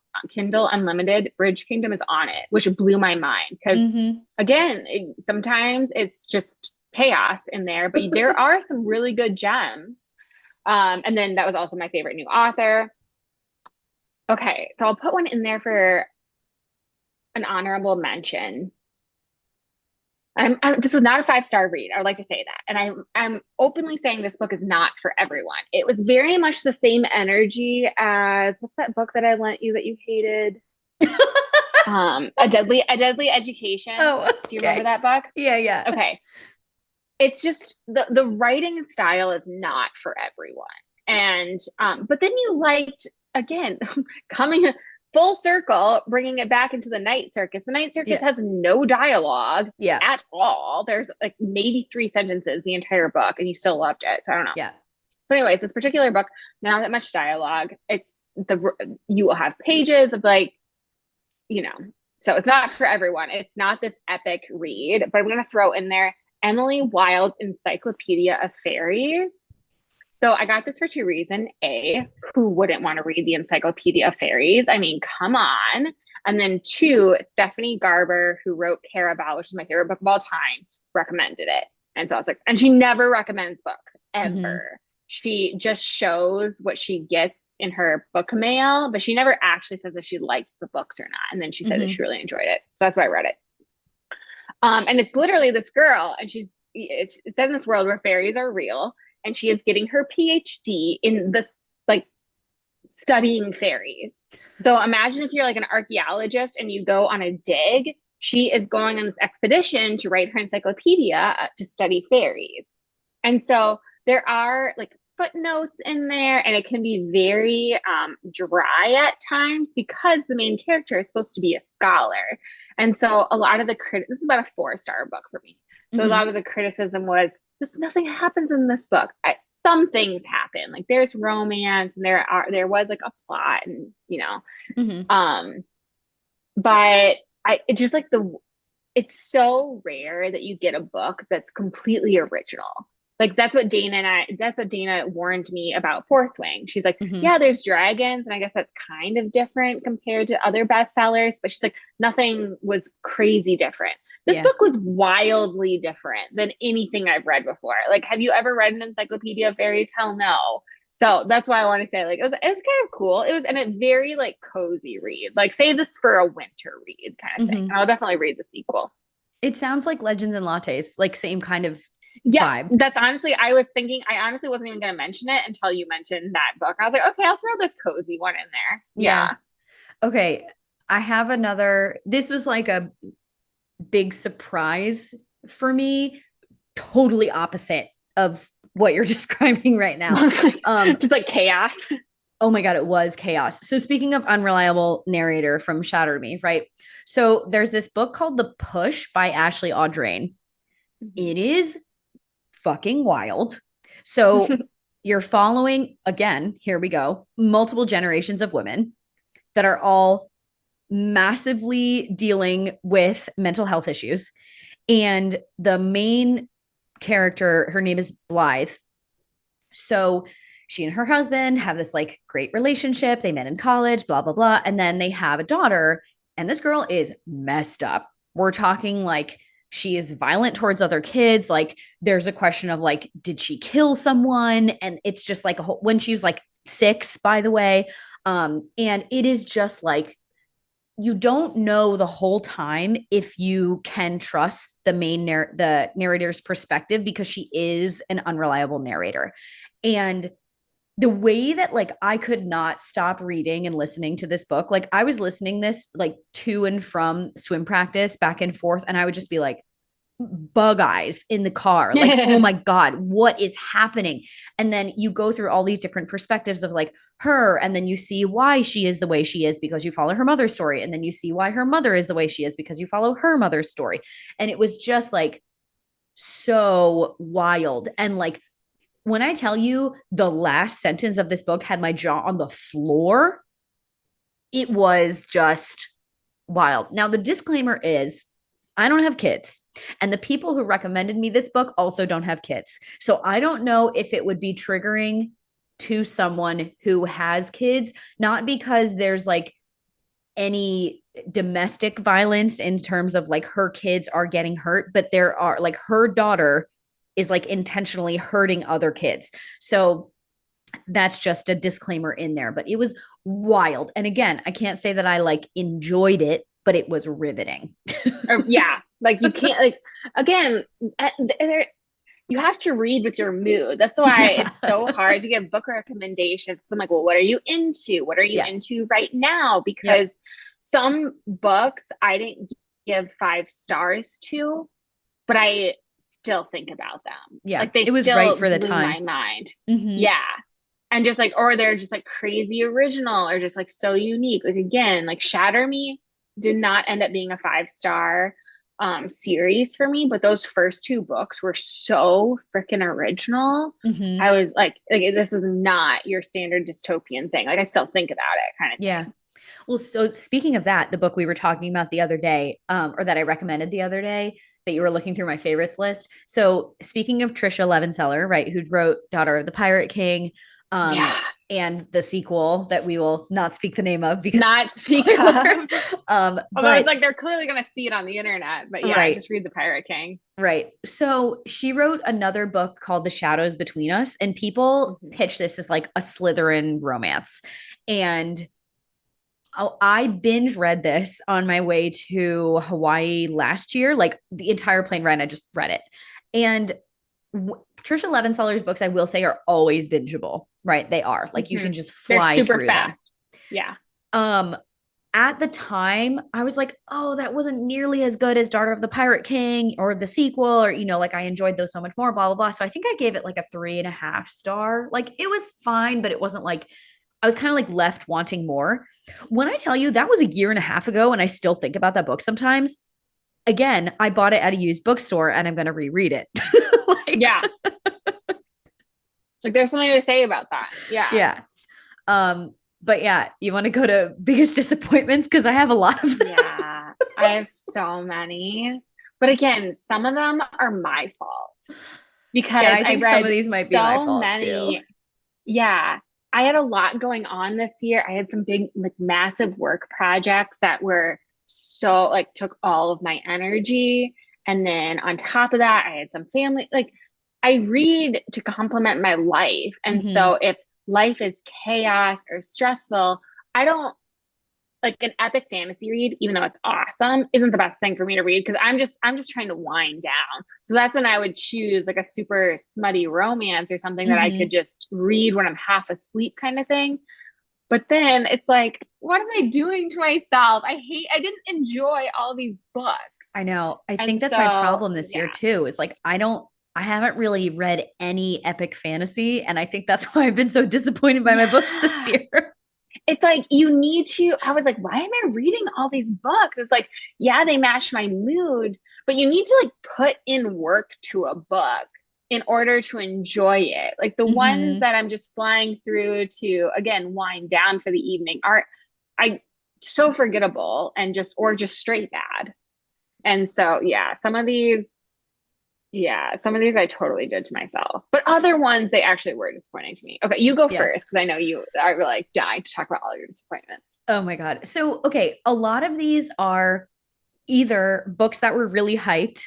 Unlimited, Bridge Kingdom is on it, which blew my mind because again, sometimes it's just chaos in there, but there are some really good gems. And then that was also my favorite new author. Okay, so I'll put one in there for an honorable mention. This was not a 5-star read. I would like to say that. And I'm openly saying this book is not for everyone. It was very much the same energy as what's that book that I lent you that you hated? A Deadly Education. Oh, okay. Do you remember that book? Yeah. Okay. It's just the writing style is not for everyone. And but then you liked, again, coming full circle, bringing it back into the Night Circus. The Night Circus has no dialogue at all. There's like maybe 3 sentences the entire book, and you still loved it. So I don't know. Yeah. But anyways, this particular book, not that much dialogue. You will have pages of like, So it's not for everyone. It's not this epic read, but I'm going to throw in there Emily Wilde's Encyclopedia of Fairies. So I got this for two reasons. A, who wouldn't want to read the Encyclopedia of Fairies? I mean, come on. And then two, Stephanie Garber, who wrote Caraval, which is my favorite book of all time, recommended it. And so I was like, and she never recommends books ever. Mm-hmm. She just shows what she gets in her book mail, but she never actually says if she likes the books or not. And then she said that she really enjoyed it. So that's why I read it. And it's literally this girl, and it's set in this world where fairies are real, and she is getting her PhD in this, like, studying fairies. So imagine if you're like an archaeologist and you go on a dig. She is going on this expedition to write her encyclopedia to study fairies. And so there are like footnotes in there, and it can be very dry at times because the main character is supposed to be a scholar. And so a lot of the this is about a 4-star book for me. So a lot of the criticism was, nothing happens in this book. Some things happen, like there's romance and there was like a plot, and but it's just like it's so rare that you get a book that's completely original. Like that's what Dana warned me about Fourth Wing. She's like, yeah, there's dragons, and I guess that's kind of different compared to other bestsellers, but she's like, nothing was crazy different. This book was wildly different than anything I've read before. Like, have you ever read an Encyclopedia of Fairies? Hell no. So that's why I want to say, like, it was kind of cool. It was, and a very like cozy read, like save this for a winter read kind of thing. And I'll definitely read the sequel. It sounds like Legends and Lattes, like same kind of vibe. That's honestly, I honestly wasn't even going to mention it until you mentioned that book. I was like, okay, I'll throw this cozy one in there. Yeah. Okay. I have another, this was like a big surprise for me, totally opposite of what you're describing right now. Just like chaos. Oh my God, it was chaos. So speaking of unreliable narrator from Shatter Me, right? So there's this book called The Push by Ashley Audrain. It is fucking wild. So you're following, again, here we go, multiple generations of women that are all massively dealing with mental health issues. And the main character, her name is Blythe. So she and her husband have this like great relationship. They met in college, blah, blah, blah. And then they have a daughter, and this girl is messed up. We're talking like she is violent towards other kids. Like there's a question of like, did she kill someone? And it's just like when she was like 6, by the way. And it is just like, you don't know the whole time if you can trust the the narrator's perspective, because she is an unreliable narrator. And the way that like I could not stop reading and listening to this book, like I was listening this like to and from swim practice back and forth, and I would just be like bug eyes in the car, like oh my God, what is happening? And then you go through all these different perspectives of like her, and then you see why she is the way she is because you follow her mother's story, and then you see why her mother is the way she is because you follow her mother's story. And it was just like so wild. And like when I tell you the last sentence of this book had my jaw on the floor, it was just wild. Now, the disclaimer is I don't have kids, and the people who recommended me this book also don't have kids. So I don't know if it would be triggering to someone who has kids, not because there's like any domestic violence in terms of like her kids are getting hurt, but there are like her daughter is like intentionally hurting other kids. So that's just a disclaimer in there, but it was wild. And again, I can't say that I like enjoyed it, but it was riveting. Yeah. Like you can't like, again, you have to read with your mood. That's why it's so hard to give book recommendations. Cause I'm like, well, what are you into? What are you into right now? Because some books I didn't give 5 stars to, but I still think about them. Yeah. Like it was right for the time. My mind. Yeah. And just like, or they're just like crazy original or just like so unique. Like again, like Shatter Me did not end up being a 5-star series for me, but those first 2 books were so freaking original. I was like this was not your standard dystopian thing. Like I still think about it kind of thing. Well, so speaking of that, the book we were talking about the other day, or that I recommended the other day, that you were looking through my favorites list. So speaking of Trisha Levenseller, right, who wrote Daughter of the Pirate King, um, Yeah. and the sequel that we will not speak the name of because Not speak spoiler. of. Although But it's like they're clearly going to see it on the internet. But yeah, right, just read The Pirate King. right. So she wrote another book called The Shadows Between Us, and people Mm-hmm. pitch this as like a Slytherin romance. And I binge read this on my way to Hawaii last year, like the entire plane ride. I just read it. And Trisha Levenseller's books, I will say, are always bingeable, right? They are like you Mm-hmm. can just They're fly super through them. fast. Yeah. Um, at the time, I was like, oh, that wasn't nearly as good as Daughter of the Pirate King or the sequel, or, like I enjoyed those so much more, blah, blah, blah. So I think I gave it like a 3.5 star. Like it was fine, but it wasn't like I was kind of like left wanting more. When I tell you that was a year and a half ago, and I still think about that book sometimes, again, I bought it at a used bookstore and I'm going to reread it. Like, Yeah. Like there's something to say about that. Yeah. yeah. But yeah, you want to go to biggest disappointments? Because I have a lot of them. Yeah. I have so many. But again, some of them are my fault because Yeah, I I think some read of these might be my so fault too. many. Yeah. I had a lot going on this year. I had some big, like massive work projects that were so like took all of my energy. And then on top of that, I had some family. Like I read to complement my life. And Mm-hmm. so if life is chaos or stressful, I don't like an epic fantasy read, even though it's awesome, isn't the best thing for me to read because I'm just trying to wind down. So that's when I would choose like a super smutty romance or something that I Mm-hmm. could just read when I'm half asleep kind of thing. But then it's like, what am I doing to myself? I didn't enjoy all these books. I know. I think And that's my so, problem this year yeah. too. Is like I haven't really read any epic fantasy, and I think that's why I've been so disappointed by my books this Yeah. year. It's like you need to. I was like, why am I reading all these books? It's like, yeah, they match my mood, but you need to like put in work to a book in order to enjoy it. Like the ones Mm-hmm. that I'm just flying through to again wind down for the evening are I so forgettable and just straight bad. And so yeah, some of these I totally did to myself. But other ones they actually were disappointing to me. Okay, you go Yeah. first because I know you are like dying to talk about all your disappointments. Oh my God. So, okay, a lot of these are either books that were really hyped,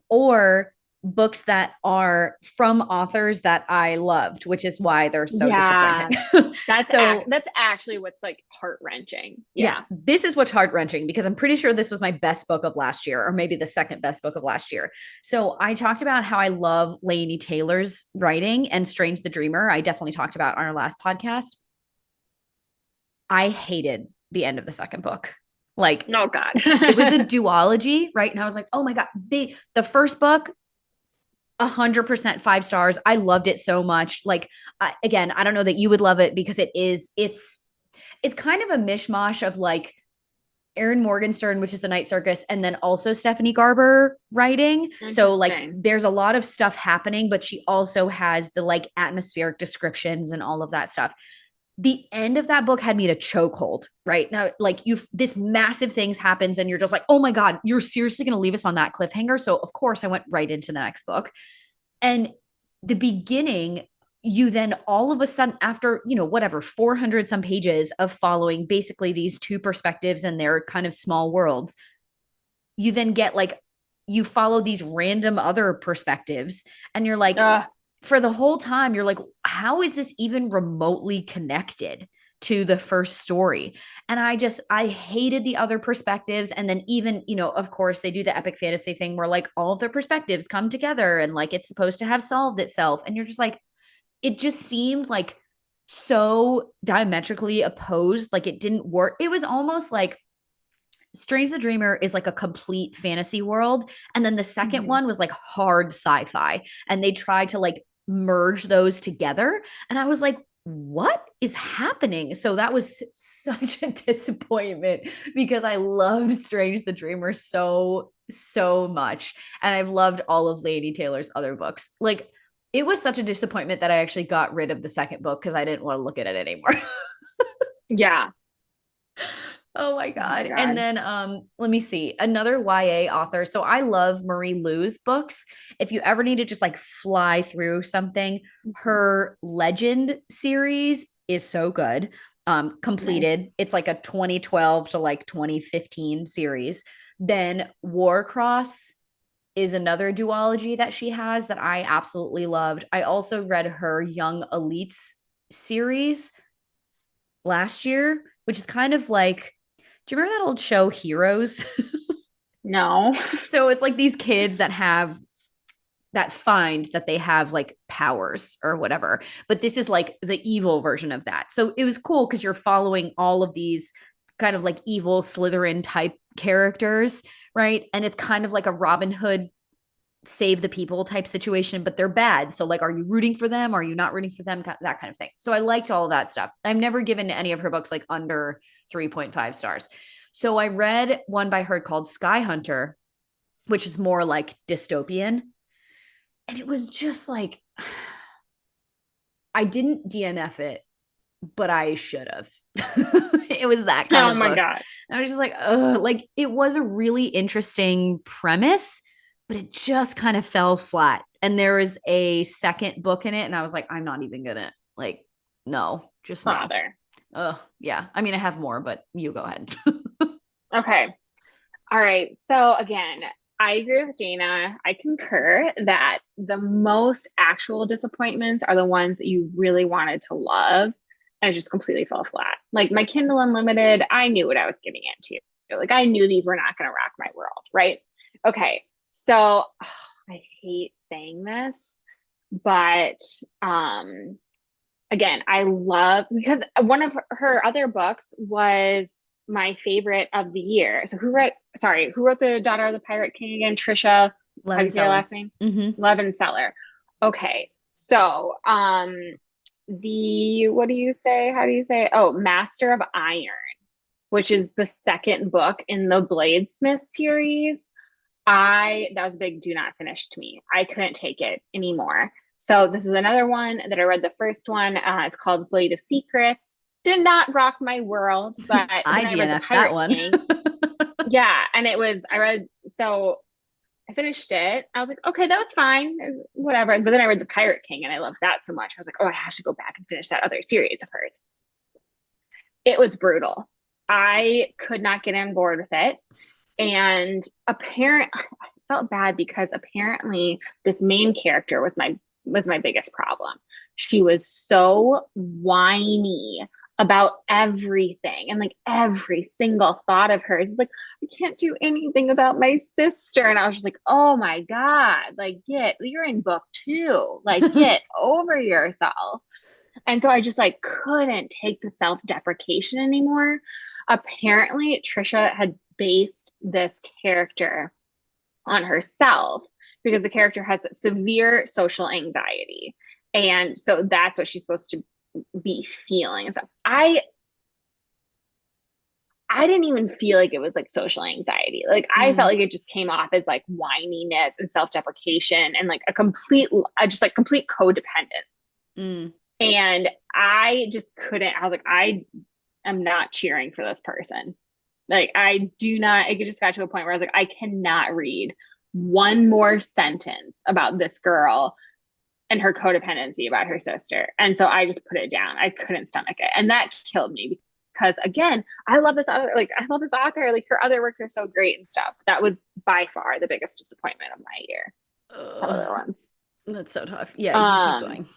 or books that are from authors that I loved, which is why they're so Yeah, disappointing. So, that's actually what's like heart-wrenching. yeah, Yeah. this is what's heart wrenching because I'm pretty sure this was my best book of last year, or maybe the second best book of last year. So I talked about how I love Laini Taylor's writing and Strange the Dreamer. I definitely talked about on our last podcast. I hated the end of the second book. Like Oh God. it was a duology, right? And I was like, oh my God, the first book, 100% 5 stars. I loved it so much. Like again, I don't know that you would love it because it's kind of a mishmash of like Erin Morgenstern, which is the Night Circus, and then also Stephanie Garber writing. So like Interesting. there's a lot of stuff happening, but she also has the like atmospheric descriptions and all of that stuff. The end of that book had me at a chokehold, right? Now, like this massive things happens and you're just like, oh my God, you're seriously going to leave us on that cliffhanger. So of course I went right into the next book. And the beginning, you then all of a sudden, after, whatever, 400 some pages of following basically these two perspectives and their kind of small worlds, you then get like, you follow these random other perspectives and you're like, for the whole time, you're like, how is this even remotely connected to the first story? And I hated the other perspectives. And then even, of course, they do the epic fantasy thing where like all of the perspectives come together and like it's supposed to have solved itself. And you're just like, it just seemed like so diametrically opposed. Like it didn't work. It was almost like Strange the Dreamer is like a complete fantasy world. And then the second one was like hard sci-fi. And they tried to like merge those together. And I was like, what is happening? So that was such a disappointment because I love Strange the Dreamer so, so much. And I've loved all of Lady Taylor's other books. Like it was such a disappointment that I actually got rid of the second book because I didn't want to look at it anymore. Yeah. Oh my Oh my God. And God. then let me see. Another YA author. So I love Marie Lu's books. If you ever need to just like fly through something, Mhm. her Legend series is so good. Nice. Completed. It's like a 2012 to like 2015 series. Then Warcross is another duology that she has that I absolutely loved. I also read her Young Elites series last year, which is kind of like, do you remember that old show Heroes? No. So it's like these kids that have that find that they have like powers or whatever. But this is like the evil version of that. So it was cool because you're following all of these kind of like evil Slytherin type characters, right? And it's kind of like a Robin Hood save the people type situation, but they're bad. So, like, are you rooting for them? Are you not rooting for them? That kind of thing. So, I liked all of that stuff. I've never given any of her books like under 3.5 stars. So, I read one by her called Sky Hunter, which is more like dystopian. And it was just like, I didn't DNF it, but I should have. It was that kind Oh of my book. God. I was just like, ugh, like it was a really interesting premise, but it just kind of fell flat. And there was a second book in it, and I was like, I'm not even gonna like, no, just no. Father. Yeah. I mean, I have more, but you go ahead. Okay. All right. So again, I agree with Dana. I concur that the most actual disappointments are the ones that you really wanted to love and just completely fell flat. Like my Kindle Unlimited, I knew what I was getting into. Like I knew these were not going to rock my world, right? Okay. So I hate saying this, but again, I love because one of her other books was my favorite of the year. So who wrote The Daughter of the Pirate King again? Trisha, how do Levin you say her Seller. last name? Mm-hmm. Levin Seller. Okay. So the what do you say? How do you say it? Oh, Master of Iron, which is the second book in the Bladesmith series. That was a big do not finish to me. I couldn't take it anymore. So this is another one that I read the first one. It's called Blade of Secrets. Did not rock my world, but I then I read The DNF that Pirate one. King. Yeah, and I read so I finished it. I was like, okay, that was fine, whatever. But then I read The Pirate King, and I loved that so much. I was like, oh, I have to go back and finish that other series of hers. It was brutal. I could not get on board with it. And I felt bad because apparently this main character was my biggest problem. She was so whiny about everything and like every single thought of hers is like, I can't do anything about my sister. And I was just like, oh my God, like you're in book two, like get over yourself. And so I just like couldn't take the self-deprecation anymore. Apparently, Trisha had based this character on herself because the character has severe social anxiety. And so that's what she's supposed to be feeling. And so I didn't even feel like it was like social anxiety. Like I felt Mm, like it just came off as like whininess and self-deprecation and like just like complete codependence. mm. And I just couldn't. I was like, I am not cheering for this person. Like, I do not, it just got to a point where I was like, I cannot read one more sentence about this girl and her codependency about her sister. And so I just put it down. I couldn't stomach it. And that killed me because again, I love this other, like, I love this author. Like, her other works are so great and stuff. That was by far the biggest disappointment of my year. Other ones. That's so tough. Yeah, you keep Um, going.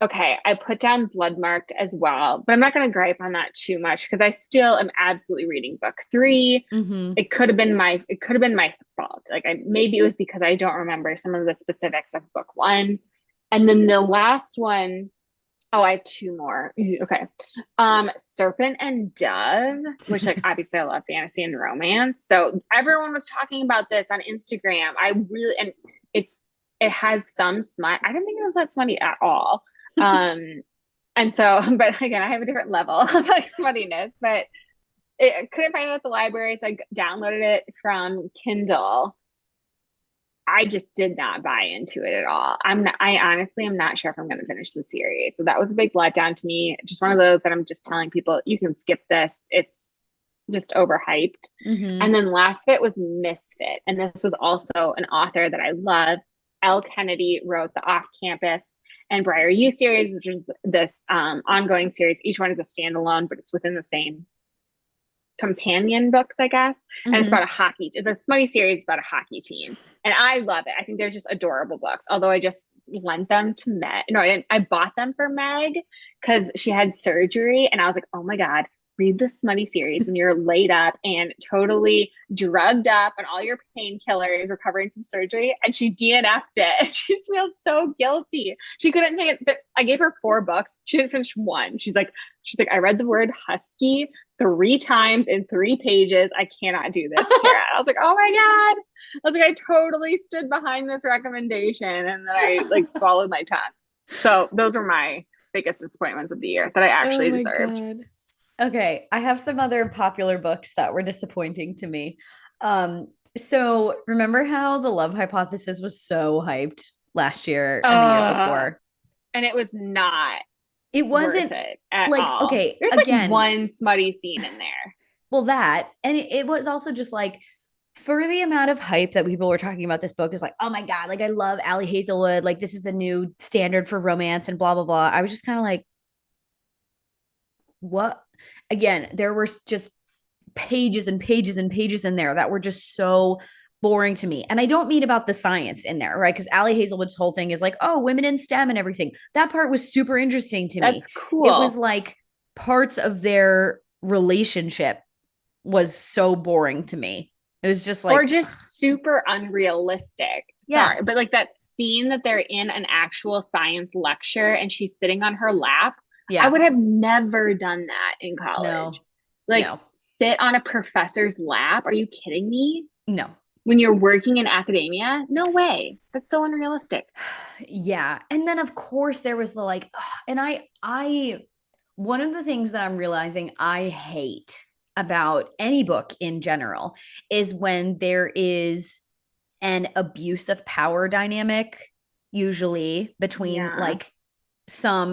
Okay, I put down Bloodmarked as well, but I'm not going to gripe on that too much because I still am absolutely reading book three. Mm-hmm. It could have been my fault. Like maybe it was because I don't remember some of the specifics of book one. And then the last one, oh, I have two more. Okay. Serpent and Dove, which like obviously I love fantasy and romance. So everyone was talking about this on Instagram. And it has some smut. I didn't think it was that smutty at all. Um, and so, but again, I have a different level of like smuttiness, but I couldn't find it at the library. So I downloaded it from Kindle. I just did not buy into it at all. I honestly am not sure if I'm going to finish the series. So that was a big letdown to me. Just one of those that I'm just telling people, you can skip this. It's just overhyped. Mm-hmm. And then last fit was Misfit. And this was also an author that I love. Elle Kennedy wrote the Off Campus and Briar U series, which is this ongoing series. Each one is a standalone, but it's within the same companion books, I guess. Mm-hmm. And it's about it's a smutty series about a hockey team. And I love it. I think they're just adorable books. Although I just lent them to Meg. No, I didn't. I bought them for Meg because she had surgery. And I was like, oh my God, read the smutty series when you're laid up and totally drugged up on all your painkillers recovering from surgery. And she DNF'd it. And she feels so guilty. She couldn't think it. I gave her 4 books. She didn't finish one. She's like, I read the word husky 3 times in 3 pages. I cannot do this, Kara. I was like, oh my God. I was like, I totally stood behind this recommendation, and then I like swallowed my tongue. So those were my biggest disappointments of the year that I actually deserved. God. Okay, I have some other popular books that were disappointing to me. So remember how The Love Hypothesis was so hyped last year and the year before? And it was not. It wasn't worth it at like, all. Okay, there's again, like one smutty scene in there. Well, that, and it was also just like, for the amount of hype that people were talking about this book, is like, oh my God, like I love Allie Hazelwood, like this is the new standard for romance and blah blah blah. I was just kind of like, what? Again, there were just pages and pages and pages in there that were just so boring to me. And I don't mean about the science in there, right? Because Allie Hazelwood's whole thing is like, oh, women in STEM and everything. That part was super interesting to me. That's cool. It was like parts of their relationship was so boring to me. It was just like, or just super unrealistic. Yeah. Sorry, but like that scene that they're in an actual science lecture and she's sitting on her lap. Yeah. I would have never done that in college. Sit on a professor's lap. Are you kidding me? No. When you're working in academia? No way. That's so unrealistic. Yeah. And then of course there was the like, and I one of the things that I'm realizing I hate about any book in general is when there is an abuse of power dynamic, usually between like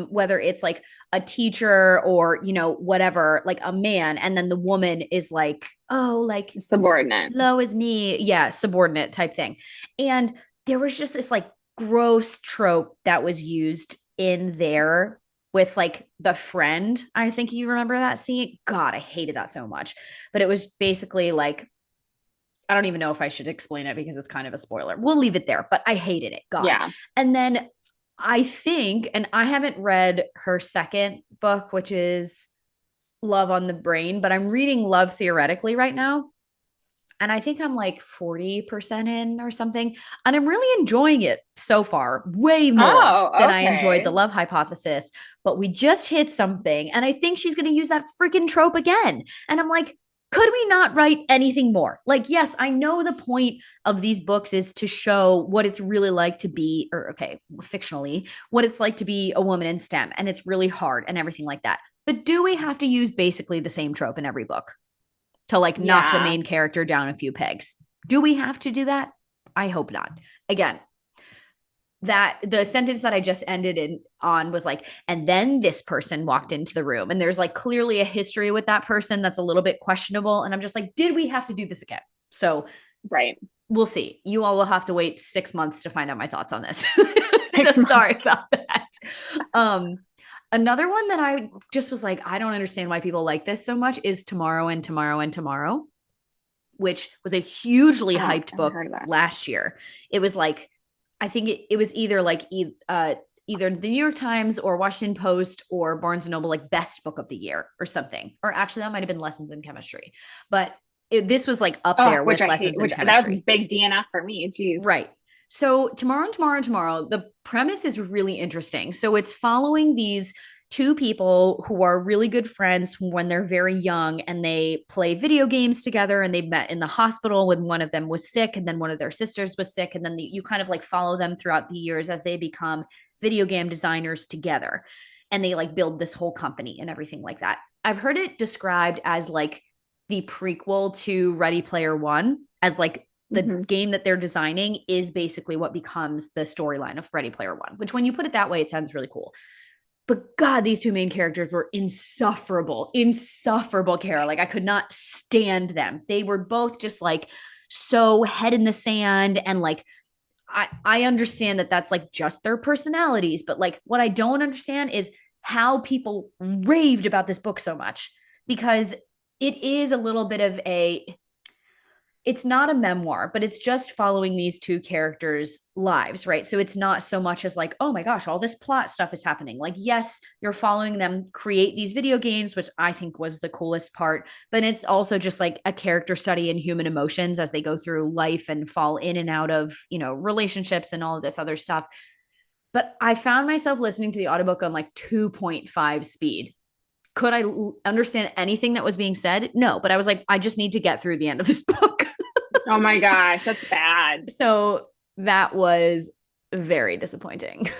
whether it's like a teacher or, whatever, like a man, and then the woman is like, oh, like subordinate, low as me. Yeah. Subordinate type thing. And there was just this like gross trope that was used in there with like the friend. I think you remember that scene. God, I hated that so much. But it was basically like, I don't even know if I should explain it because it's kind of a spoiler. We'll leave it there, but I hated it. God. Yeah. And then I think, and I haven't read her second book, which is Love on the Brain, but I'm reading Love Theoretically right now. And I think I'm like 40% in or something. And I'm really enjoying it so far, way more than I enjoyed The Love Hypothesis. But we just hit something. And I think she's going to use that freaking trope again. And I'm like, could we not write anything more? Like, yes, I know the point of these books is to show what it's really like to be, fictionally, what it's like to be a woman in STEM. And it's really hard and everything like that. But do we have to use basically the same trope in every book to like knock the main character down a few pegs? Do we have to do that? I hope not. Again, that the sentence that I just ended on was like, and then this person walked into the room, and there's like clearly a history with that person that's a little bit questionable. And I'm just like, did we have to do this again? So, right. We'll see. You all will have to wait 6 months to find out my thoughts on this. So sorry about that. Another one that I just was like, I don't understand why people like this so much is Tomorrow and Tomorrow and Tomorrow, which was a hugely hyped book last year. It was like, I think it was either like either the New York Times or Washington Post or Barnes & Noble, like best book of the year or something. Or actually that might've been Lessons in Chemistry, but this was like up there with Lessons in Chemistry. That was a big DNF for me. Geez. Right. So Tomorrow and Tomorrow and Tomorrow, the premise is really interesting. So it's following these 2 people who are really good friends when they're very young, and they play video games together, and they met in the hospital when one of them was sick, and then one of their sisters was sick. And then you kind of like follow them throughout the years as they become video game designers together, and they like build this whole company and everything like that. I've heard it described as like the prequel to Ready Player One, as like the game that they're designing is basically what becomes the storyline of Ready Player One, which when you put it that way, it sounds really cool. But God, these two main characters were insufferable, Kara. Like I could not stand them. They were both just like so head in the sand. And like, I understand that that's like just their personalities, but like what I don't understand is how people raved about this book so much, because it is a little bit of it's not a memoir, but it's just following these two characters' lives, right? So it's not so much as like, oh my gosh, all this plot stuff is happening. Like, yes, you're following them create these video games, which I think was the coolest part, but it's also just like a character study in human emotions as they go through life and fall in and out of, relationships and all of this other stuff. But I found myself listening to the audiobook on like 2.5 speed. Could I understand anything that was being said? No, but I was like, I just need to get through the end of this book. Oh my gosh, that's bad. So that was very disappointing.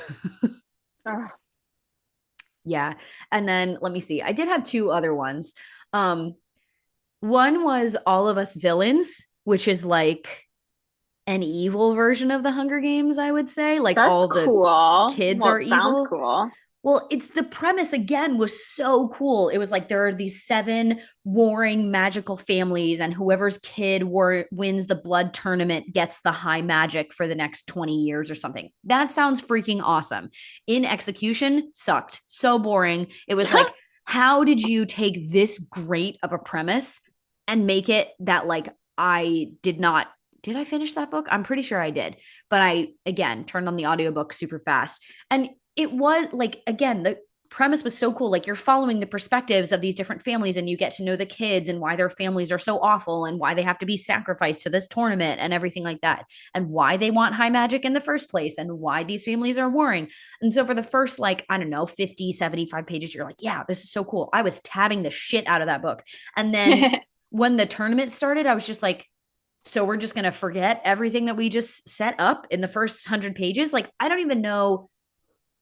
Yeah. And then let me see. I did have two other ones. One was All of Us Villains, which is like an evil version of the Hunger Games, I would say. Like that's all the cool. kids well, are evil. Sounds cool. Well, it's the premise again was so cool. It was like there are these 7 warring magical families, and whoever's kid wins the blood tournament gets the high magic for the next 20 years or something. That sounds freaking awesome. In execution, sucked. So boring. It was like, how did you take this great of a premise and make it that like I did not. Did I finish that book? I'm pretty sure I did. But I, again, turned on the audiobook super fast. And it was like, again, the premise was so cool. Like you're following the perspectives of these different families, and you get to know the kids and why their families are so awful and why they have to be sacrificed to this tournament and everything like that, and why they want high magic in the first place and why these families are warring. And so for the first, like, I don't know, 50, 75 pages, you're like, yeah, this is so cool. I was tabbing the shit out of that book. And then when the tournament started, I was just like, so we're just going to forget everything that we just set up in the first 100 pages. Like, I don't even know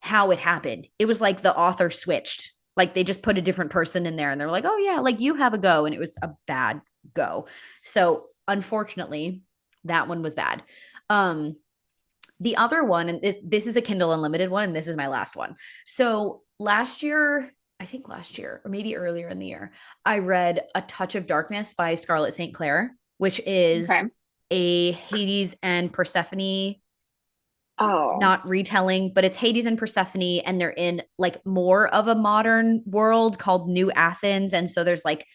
how it happened. It was like the author switched. Like they just put a different person in there and they're like, oh yeah, like you have a go. And it was a bad go. So unfortunately, that one was bad. The other one, and this is a Kindle Unlimited one, and this is my last one. So last year, or maybe earlier in the year, I read A Touch of Darkness by Scarlett St. Clair, which is a Hades and Persephone not retelling, but it's Hades and Persephone, and they're in like more of a modern world called New Athens. And so there's like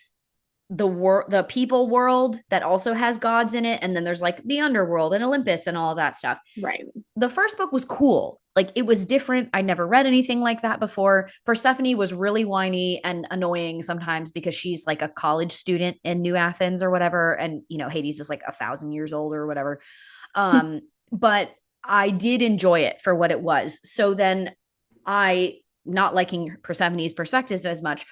the people world that also has gods in it, and then there's like the underworld and Olympus and all of that stuff. Right. The first book was cool. Like it was different. I'd never read anything like that before. Persephone was really whiny and annoying sometimes because she's like a college student in New Athens or whatever, and Hades is like 1,000 years old or whatever. But I did enjoy it for what it was. So then not liking Persephone's perspectives as much,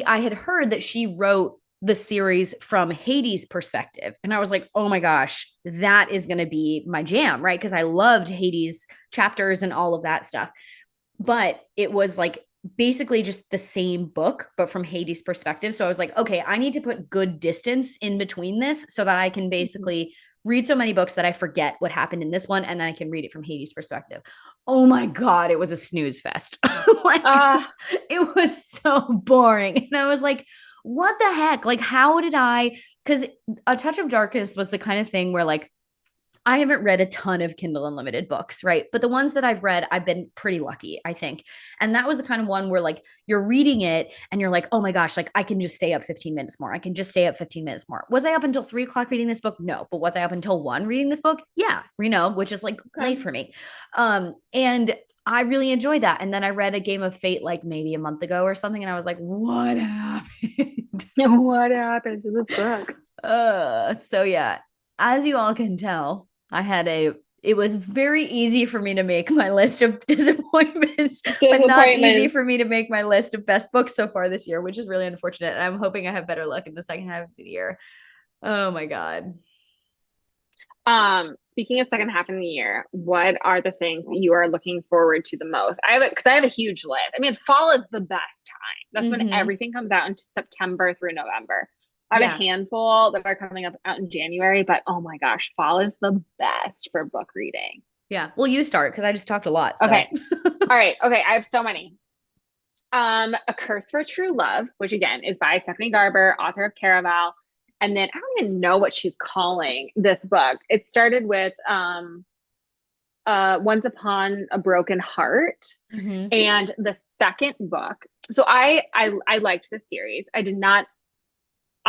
I had heard that she wrote the series from Hades' perspective. And I was like, oh my gosh, that is going to be my jam, right? Because I loved Hades chapters and all of that stuff. But it was like basically just the same book, but from Hades' perspective. So I was like, okay, I need to put good distance in between this so that I can basically read so many books that I forget what happened in this one, and then I can read it from Hades' perspective. Oh my God, it was a snooze fest. It was so boring. And I was like, what the heck? Like, how did because A Touch of Darkness was the kind of thing where like, I haven't read a ton of Kindle Unlimited books, right? But the ones that I've read, I've been pretty lucky, I think. And that was the kind of one where like you're reading it and you're like, oh my gosh, like I can just stay up 15 minutes more. I can just stay up 15 minutes more. Was I up until 3 o'clock reading this book? No. But was I up until 1 reading this book? Yeah, which is like late for me. And I really enjoyed that. And then I read A Game of Fate like maybe a month ago or something. And I was like, what happened? What happened to this book? So yeah, as you all can tell, it was very easy for me to make my list of disappointments, but not easy for me to make my list of best books so far this year, which is really unfortunate. And I'm hoping I have better luck in the second half of the year. Oh my God. Speaking of second half of the year, what are the things that you are looking forward to the most? I have a huge list. I mean, fall is the best time. That's when everything comes out in September through November. I have a handful that are coming up out in January, but oh my gosh, fall is the best for book reading. Yeah. Well, you start because I just talked a lot. So. Okay. All right. Okay. I have so many. A Curse for True Love, which again is by Stephanie Garber, author of Caraval. And then I don't even know what she's calling this book. It started with Once Upon a Broken Heart. Mm-hmm. And the second book. So I liked this series. I'm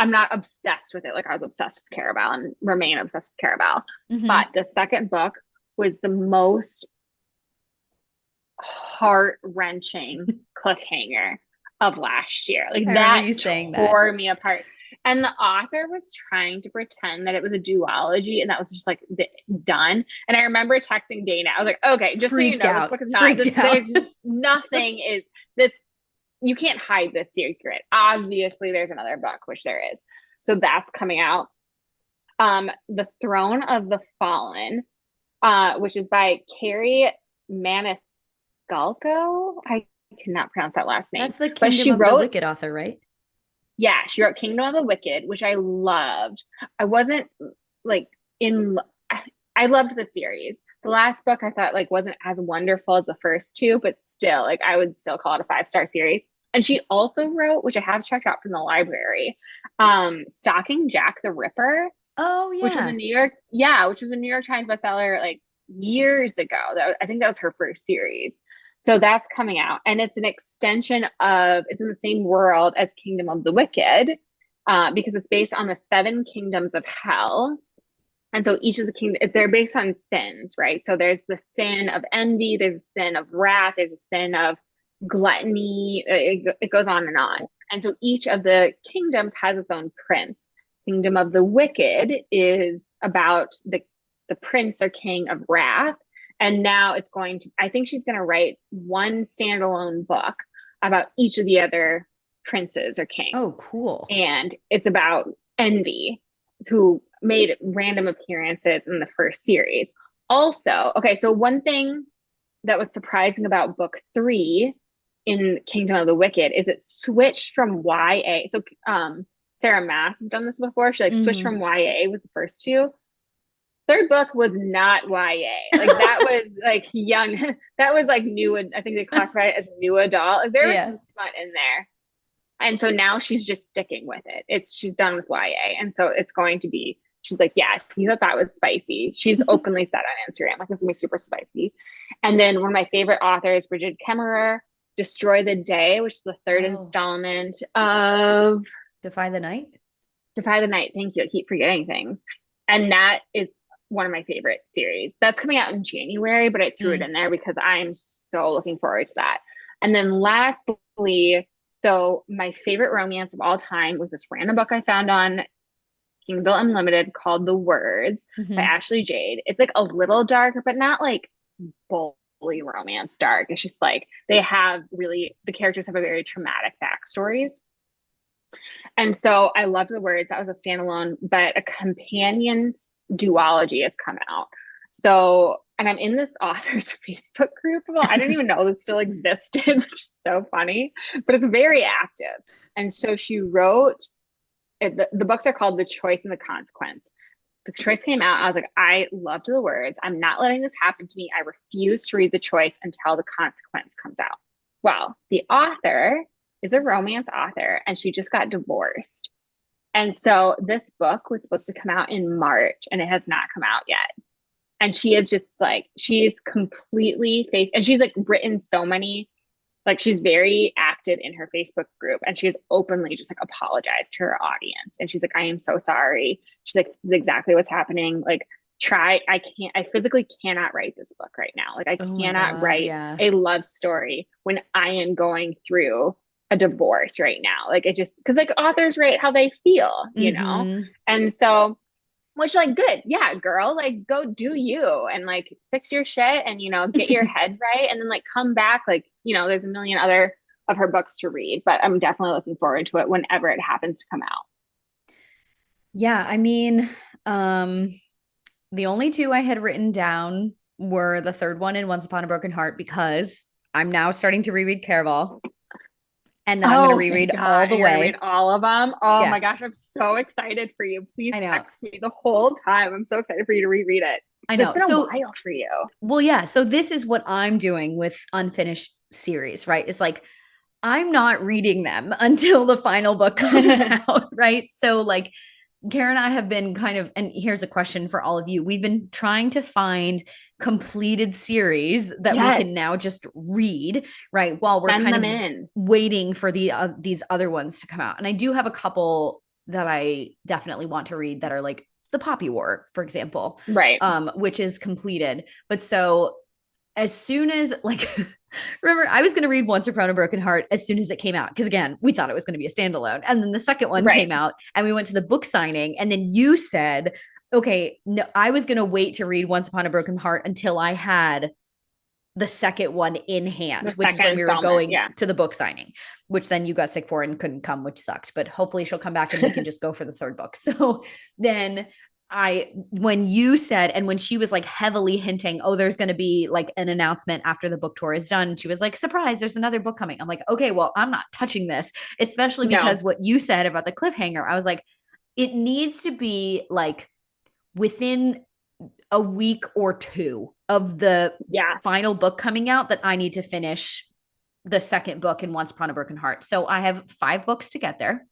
not obsessed with it like I was obsessed with Caraval and remain obsessed with Caraval. Mm-hmm. But the second book was the most heart-wrenching cliffhanger of last year. Like that tore me apart. And the author was trying to pretend that it was a duology, and that was just like done. And I remember texting Dana. I was like, okay, just Freaked so you know, out. this book is not, there's nothing is that's, you can't hide this secret. Obviously, there's another book, which there is. So that's coming out. The Throne of the Fallen, which is by Carrie Maniscalco. I cannot pronounce that last name. That's the Kingdom of the Wicked author, right? Yeah, she wrote Kingdom of the Wicked, which I loved. I wasn't like I loved the series. The last book I thought like wasn't as wonderful as the first two, but still, like I would still call it a 5-star series. And she also wrote, which I have checked out from the library, Stalking Jack the Ripper. Oh yeah. Which was a New York Times bestseller like years ago. I think that was her first series. So that's coming out, and it's an extension of, it's in the same world as Kingdom of the Wicked, because it's based on the 7 kingdoms of hell. And so each of the kingdoms, they're based on sins, right? So there's the sin of envy, there's a sin of wrath, there's a sin of gluttony. It goes on and on. And so each of the kingdoms has its own prince. Kingdom of the Wicked is about the prince or king of wrath. And now I think she's going to write one standalone book about each of the other princes or kings. Oh, cool. And it's about Envy, who made random appearances in the first series. Also, okay, so one thing that was surprising about book 3 in Kingdom of the Wicked is it switched from YA. So Sarah Maas has done this before. She switched from YA was the first 2. Third book was not YA. Like that was like young. That was like new. I think they classify it as new adult. Like there was some smut in there. And so now she's just sticking with it. She's done with YA. And so it's going to be, she's like, yeah, you thought that was spicy. She's openly said on Instagram, like, it's gonna be super spicy. And then one of my favorite authors, Bridget Kemmerer, Destroy the Day, which is the third installment of Defy the Night. Thank you. I keep forgetting things. And that is one of my favorite series. That's coming out in January, but I threw it in there because I'm so looking forward to that. And then lastly, so my favorite romance of all time was this random book I found on Kindle Unlimited called The Words by Ashley Jade. It's like a little darker, but not like bully romance dark. It's just like the characters have a very traumatic backstories. And so I loved The Words. That was a standalone, but a companion duology has come out. So, and I'm in this author's Facebook group. Well, I didn't even know this still existed, which is so funny, but it's very active. And so she wrote, the books are called The Choice and the Consequence. The Choice came out. I was like, I loved The Words. I'm not letting this happen to me. I refuse to read The Choice until The Consequence comes out. Well, the author is a romance author, and she just got divorced. And so this book was supposed to come out in March, and it has not come out yet. And she is just like, she's completely and she's like written so many, like she's very active in her Facebook group, and she has openly just like apologized to her audience. And she's like, I am so sorry. She's like, this is exactly what's happening. Like, I physically cannot write this book right now. Like I cannot write a love story when I am going through a divorce right now. Like it just, because like authors write how they feel, you know? And so, which like, good. Yeah, girl, like go do you and like fix your shit and, you know, get your head right. And then like come back, like, you know, there's a million other of her books to read, but I'm definitely looking forward to it whenever it happens to come out. Yeah. I mean, the only 2 I had written down were the third one and Once Upon a Broken Heart, because I'm now starting to reread Caraval. And then I'm going to reread all the way. Read all of them. Oh my gosh, I'm so excited for you. Please text me the whole time. I'm so excited for you to reread it. I know. It's been a while for you. Well, yeah. So this is what I'm doing with unfinished series, right? It's like I'm not reading them until the final book comes out, right? So like Karen and I have been kind of, and here's a question for all of you. We've been trying to find completed series that we can now just read, right? While we're kind of waiting for these other ones to come out. And I do have a couple that I definitely want to read that are like the Poppy War, for example, right? Which is completed. But so as soon as like remember I was going to read Once Upon a Broken Heart as soon as it came out because again we thought it was going to be a standalone, and then the second one came out and we went to the book signing, and then you said okay, no, I was going to wait to read Once Upon a Broken Heart until I had the second one in hand, which is when we were going to the book signing, which then you got sick for and couldn't come, which sucked, but hopefully she'll come back and we can just go for the third book. So then when you said, and when she was like heavily hinting, oh, there's going to be like an announcement after the book tour is done, she was like, surprise, there's another book coming. I'm like, okay, well, I'm not touching this, especially because what you said about the cliffhanger, I was like, it needs to be like within a week or two of the final book coming out that I need to finish the second book in Once Upon a Broken Heart. So I have 5 books to get there,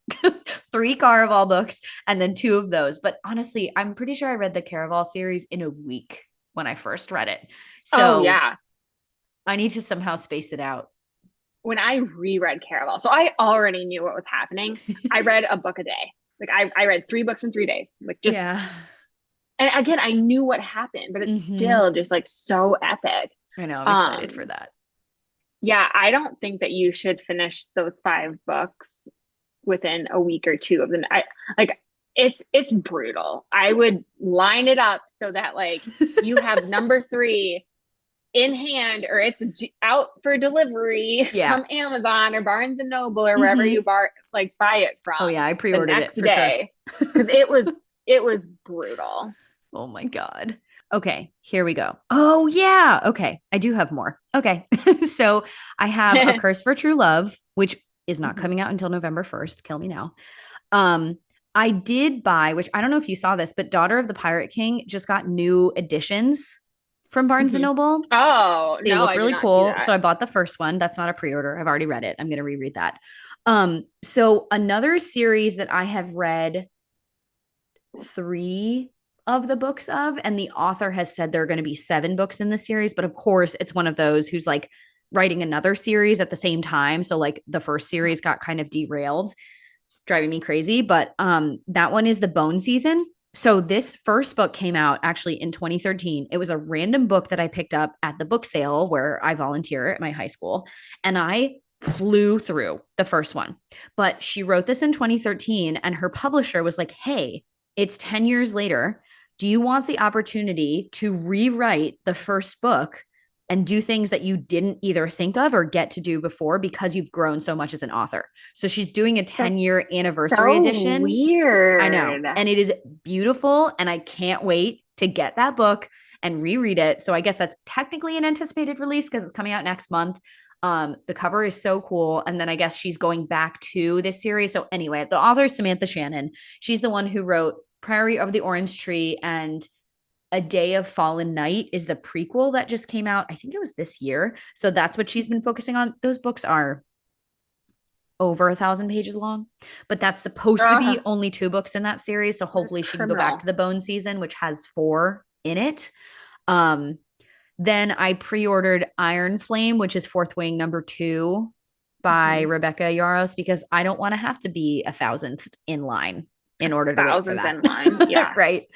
3 Caraval books, and then 2 of those. But honestly, I'm pretty sure I read the Caraval series in a week when I first read it. So I need to somehow space it out. When I reread Caraval, so I already knew what was happening. I read a book a day. Like I read 3 books in 3 days. Like just and again, I knew what happened, but it's still just like so epic. I know, I'm excited for that. Yeah, I don't think that you should finish those 5 books within a week or 2 of them. It's brutal. I would line it up so that like you have number 3 in hand, or it's out for delivery from Amazon or Barnes and Noble or wherever you buy it from. Oh yeah, I pre-ordered it for day because it was brutal. Oh my God. Okay, here we go. Oh yeah. Okay. I do have more. Okay. So I have A Curse for True Love, which is not coming out until November 1st. Kill me now. I did buy, which I don't know if you saw this, but Daughter of the Pirate King just got new editions from Barnes and Noble. Oh, they look really cool. So I bought the first one. That's not a pre-order. I've already read it. I'm going to reread that. So another series that I have read 3 of the books of, and the author has said there are going to be 7 books in the series, but of course it's one of those who's like writing another series at the same time, so like the first series got kind of derailed, driving me crazy. But that one is The Bone Season. So this first book came out actually in 2013. It was a random book that I picked up at the book sale where I volunteer at my high school, and I flew through the first one. But she wrote this in 2013, and her publisher was like, hey, it's 10 years later. Do you want the opportunity to rewrite the first book and do things that you didn't either think of or get to do before because you've grown so much as an author? So she's doing a 10-year anniversary edition. Weird. I know. And it is beautiful. And I can't wait to get that book and reread it. So I guess that's technically an anticipated release because it's coming out next month. The cover is so cool. And then I guess she's going back to this series. So anyway, the author is Samantha Shannon. She's the one who wrote Priory of the Orange Tree, and A Day of Fallen Night is the prequel that just came out. I think it was this year. So that's what she's been focusing on. Those books are over 1,000 pages long, but that's supposed to be only 2 books in that series. So hopefully she can go back to The Bone Season, which has 4 in it. Then I pre-ordered Iron Flame, which is Fourth Wing number 2 by Rebecca Yarros, because I don't want to have to be 1,000th in line in order to wait for that. In line. Yeah. Right.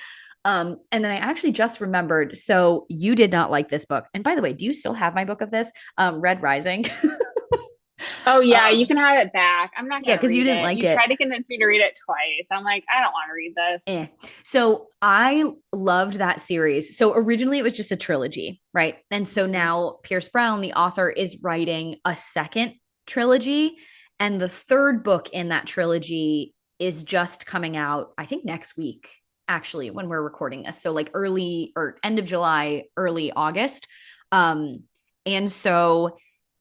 And then I actually just remembered. So you did not like this book. And by the way, do you still have my book of this? Red Rising. Oh yeah, you can have it back. I'm not gonna because you didn't like it. You tried to convince me to read it twice. I'm like, I don't want to read this. So I loved that series. So originally it was just a trilogy, right? And so now Pierce Brown, the author, is writing a second trilogy, and the third book in that trilogy is just coming out, I think next week, actually, when we're recording this. So like early or end of July, early August. And so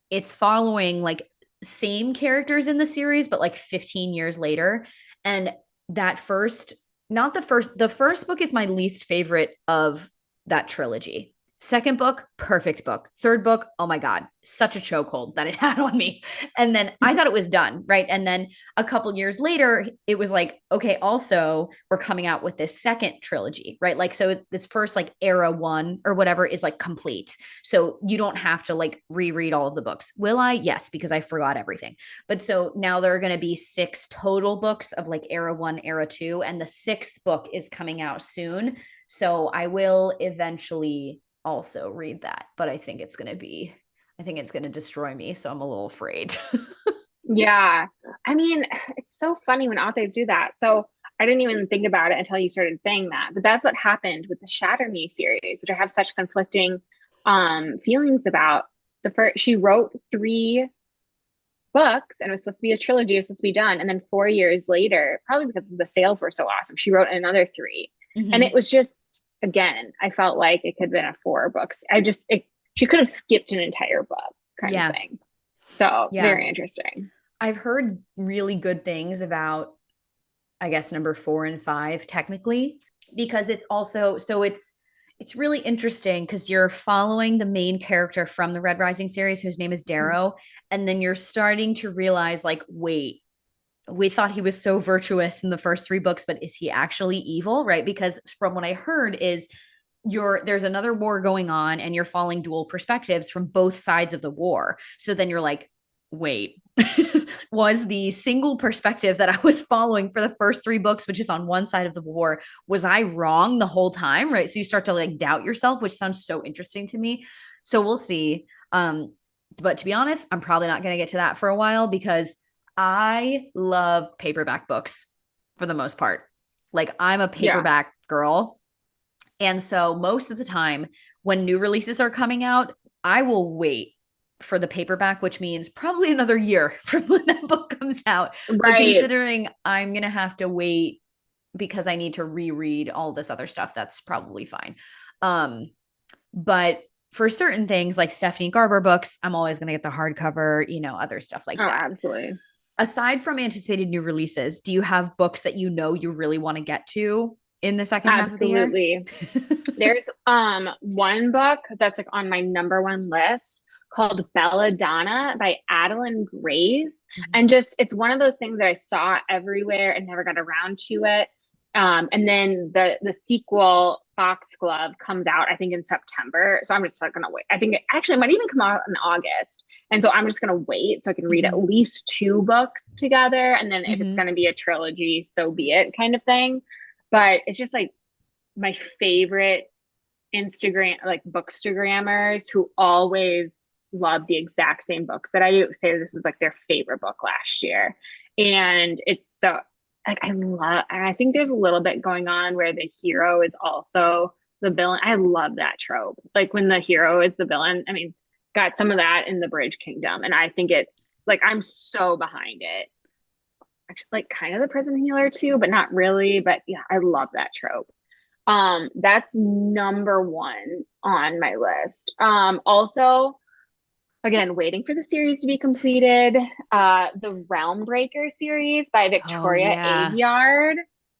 it's following like same characters in the series, but like 15 years later. And the first book is my least favorite of that trilogy. Second book, perfect book. Third book, oh my God, such a chokehold that it had on me. And then I thought it was done, right? And then a couple years later, it was like, okay, also we're coming out with this second trilogy, right? Like, so this first like era one or whatever is like complete. So you don't have to like reread all of the books. Will I? Yes, because I forgot everything. But so now there are going to be 6 total books of like era one, era two, and the 6th book is coming out soon. So I will eventually also read that, but I think it's going to destroy me. So I'm a little afraid. Yeah. I mean, it's so funny when authors do that. So I didn't even think about it until you started saying that, but that's what happened with the Shatter Me series, which I have such conflicting feelings about. The first, she wrote 3 books and it was supposed to be a trilogy, it was supposed to be done. And then 4 years later, probably because the sales were so awesome, she wrote another 3. Mm-hmm. And it was just, again, I felt like it could have been a 4 books. She could have skipped an entire book kind of thing. So very interesting. I've heard really good things about, I guess, number 4 and 5 technically, because it's also, so it's really interesting because you're following the main character from the Red Rising series, whose name is Darrow. Mm-hmm. And then you're starting to realize like, wait, we thought he was so virtuous in the first 3 books, but is he actually evil? Right. Because from what I heard is there's another war going on and you're following dual perspectives from both sides of the war. So then you're like, wait, was the single perspective that I was following for the first 3 books, which is on one side of the war, was I wrong the whole time? Right. So you start to like doubt yourself, which sounds so interesting to me. So we'll see. But to be honest, I'm probably not going to get to that for a while because I love paperback books for the most part. Like I'm a paperback girl. And so most of the time when new releases are coming out, I will wait for the paperback, which means probably another year from when that book comes out. Right. But considering I'm going to have to wait because I need to reread all this other stuff, that's probably fine. But for certain things like Stephanie Garber books, I'm always going to get the hardcover, other stuff like that. Absolutely. Aside from anticipated new releases, do you have books that you really want to get to in the second half of the year? Absolutely. There's one book that's like on my number 1 list called Belladonna by Adeline Grays. Mm-hmm. And it's one of those things that I saw everywhere and never got around to it. And then the sequel, Foxglove, comes out, I think, in September. So I'm just like going to wait. I think it might even come out in August. And so I'm just going to wait so I can read at least 2 books together. And then if it's going to be a trilogy, so be it kind of thing. But it's just like my favorite Instagram, like bookstagrammers who always love the exact same books that I do, say this was like their favorite book last year. And it's so like, and I think there's a little bit going on where the hero is also the villain. I love that trope. Like when the hero is the villain, I mean, got some of that in the Bridge Kingdom. And I think it's like, I'm so behind it. Actually, like kind of the Prison Healer too, but not really. But yeah, I love that trope. That's number 1 on my list. Also, again, waiting for the series to be completed. The Realmbreaker series by Victoria Aveyard,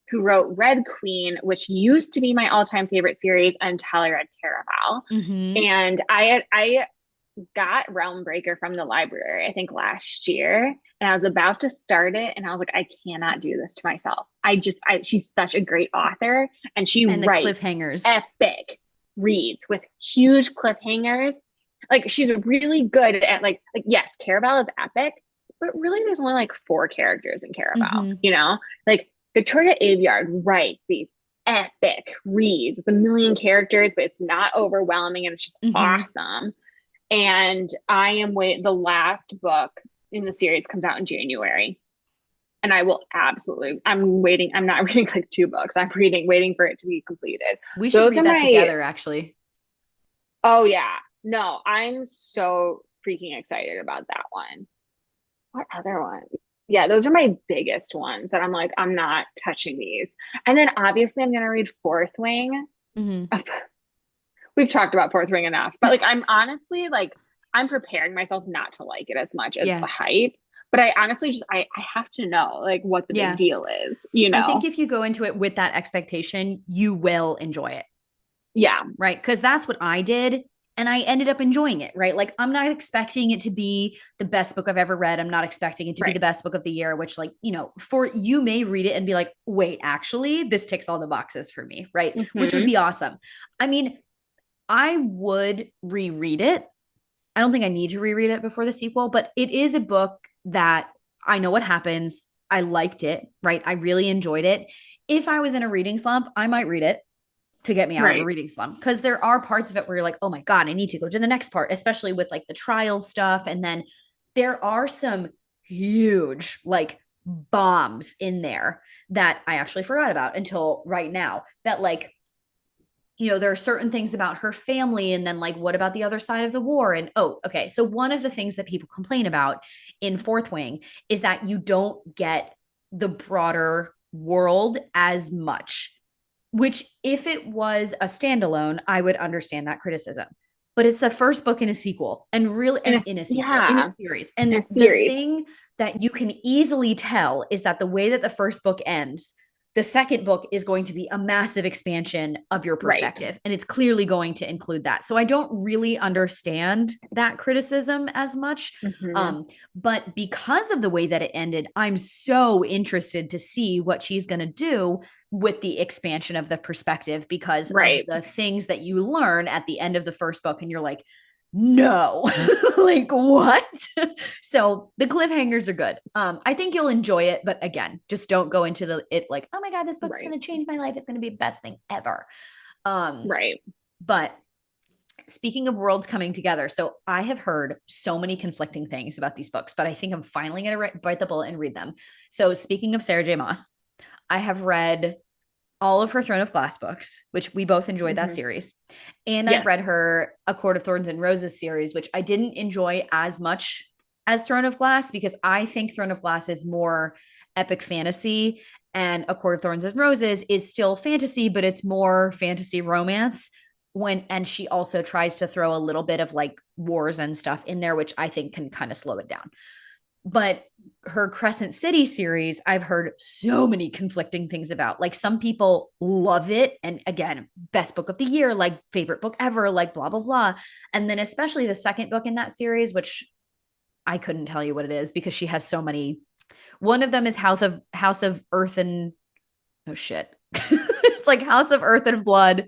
who wrote Red Queen, which used to be my all-time favorite series until I read Caraval. Mm-hmm. And I got Realmbreaker from the library, I think last year, and I was about to start it, and I was like, I cannot do this to myself. She's such a great author, and writes cliffhangers, epic reads with huge cliffhangers. Like she's really good at like yes, Caraval is epic, but really there's only like 4 characters in Caraval, like Victoria Aveyard writes these epic reads with 1 million characters, but it's not overwhelming and it's just awesome. And I am the last book in the series comes out in January. And I'm waiting. I'm not reading like 2 books. I'm waiting for it to be completed. We should read that together, actually. Oh yeah. No, I'm so freaking excited about that one. What other one? Yeah, those are my biggest ones that I'm like, I'm not touching these. And then obviously I'm going to read Fourth Wing. Mm-hmm. We've talked about Fourth Wing enough, but like, I'm honestly like, I'm preparing myself not to like it as much as the hype. But I honestly I have to know like what the big deal is, I think if you go into it with that expectation, you will enjoy it. Yeah. Right. Because that's what I did. And I ended up enjoying it, right? Like, I'm not expecting it to be the best book I've ever read. I'm not expecting it to be the Right. best book of the year, which, like, for you may read it and be like, wait, actually, this ticks all the boxes for me, right? Which would Mm-hmm. be awesome. I mean, I would reread it. I don't think I need to reread it before the sequel, but it is a book that I know what happens. I liked it, right? I really enjoyed it. If I was in a reading slump, I might read it to get me out of a Right. reading slump, because there are parts of it where you're like, oh my God, I need to go to the next part, especially with like the trials stuff. And then there are some huge like bombs in there that I actually forgot about until right now, that like, there are certain things about her family, and then like, what about the other side of the war? And oh, okay, so one of the things that people complain about in Fourth Wing is that you don't get the broader world as much, which if it was a standalone, I would understand that criticism. But it's the first book in a sequel, and really, and in a sequel, in a Yeah, series. in And a the series. thing that you can easily tell is that the way that the first book ends, the second book is going to be a massive expansion of your Right. perspective. And it's clearly going to include that. So I don't really understand that criticism as much. Mm-hmm. But because of the way that it ended, I'm so interested to see what she's going to do with the expansion of the perspective, because of Right. the things that you learn at the end of the first book. And you're like, no, like what? So the cliffhangers are good. I think you'll enjoy it, but again, just don't go into it like, oh my God, this book's Right. going to change my life. It's going to be the best thing ever. Um, Right. but speaking of worlds coming together, so I have heard so many conflicting things about these books, but I think I'm finally going to bite the bullet and read them. So speaking of Sarah J. Maas, I have read all of her Throne of Glass books, which we both enjoyed that Mm-hmm. series. And I've Yes. read her A Court of Thorns and Roses series, which I didn't enjoy as much as Throne of Glass, because I think Throne of Glass is more epic fantasy, and A Court of Thorns and Roses is still fantasy, but it's more fantasy romance. And she also tries to throw a little bit of like wars and stuff in there, which I think can kind of slow it down. But her Crescent City series, I've heard so many conflicting things about. Like, some people love it. And again, best book of the year, like favorite book ever, like blah, blah, blah. And then especially the second book in that series, which I couldn't tell you what it is because she has so many. One of them is House of Earth and oh shit. It's like House of Earth and Blood,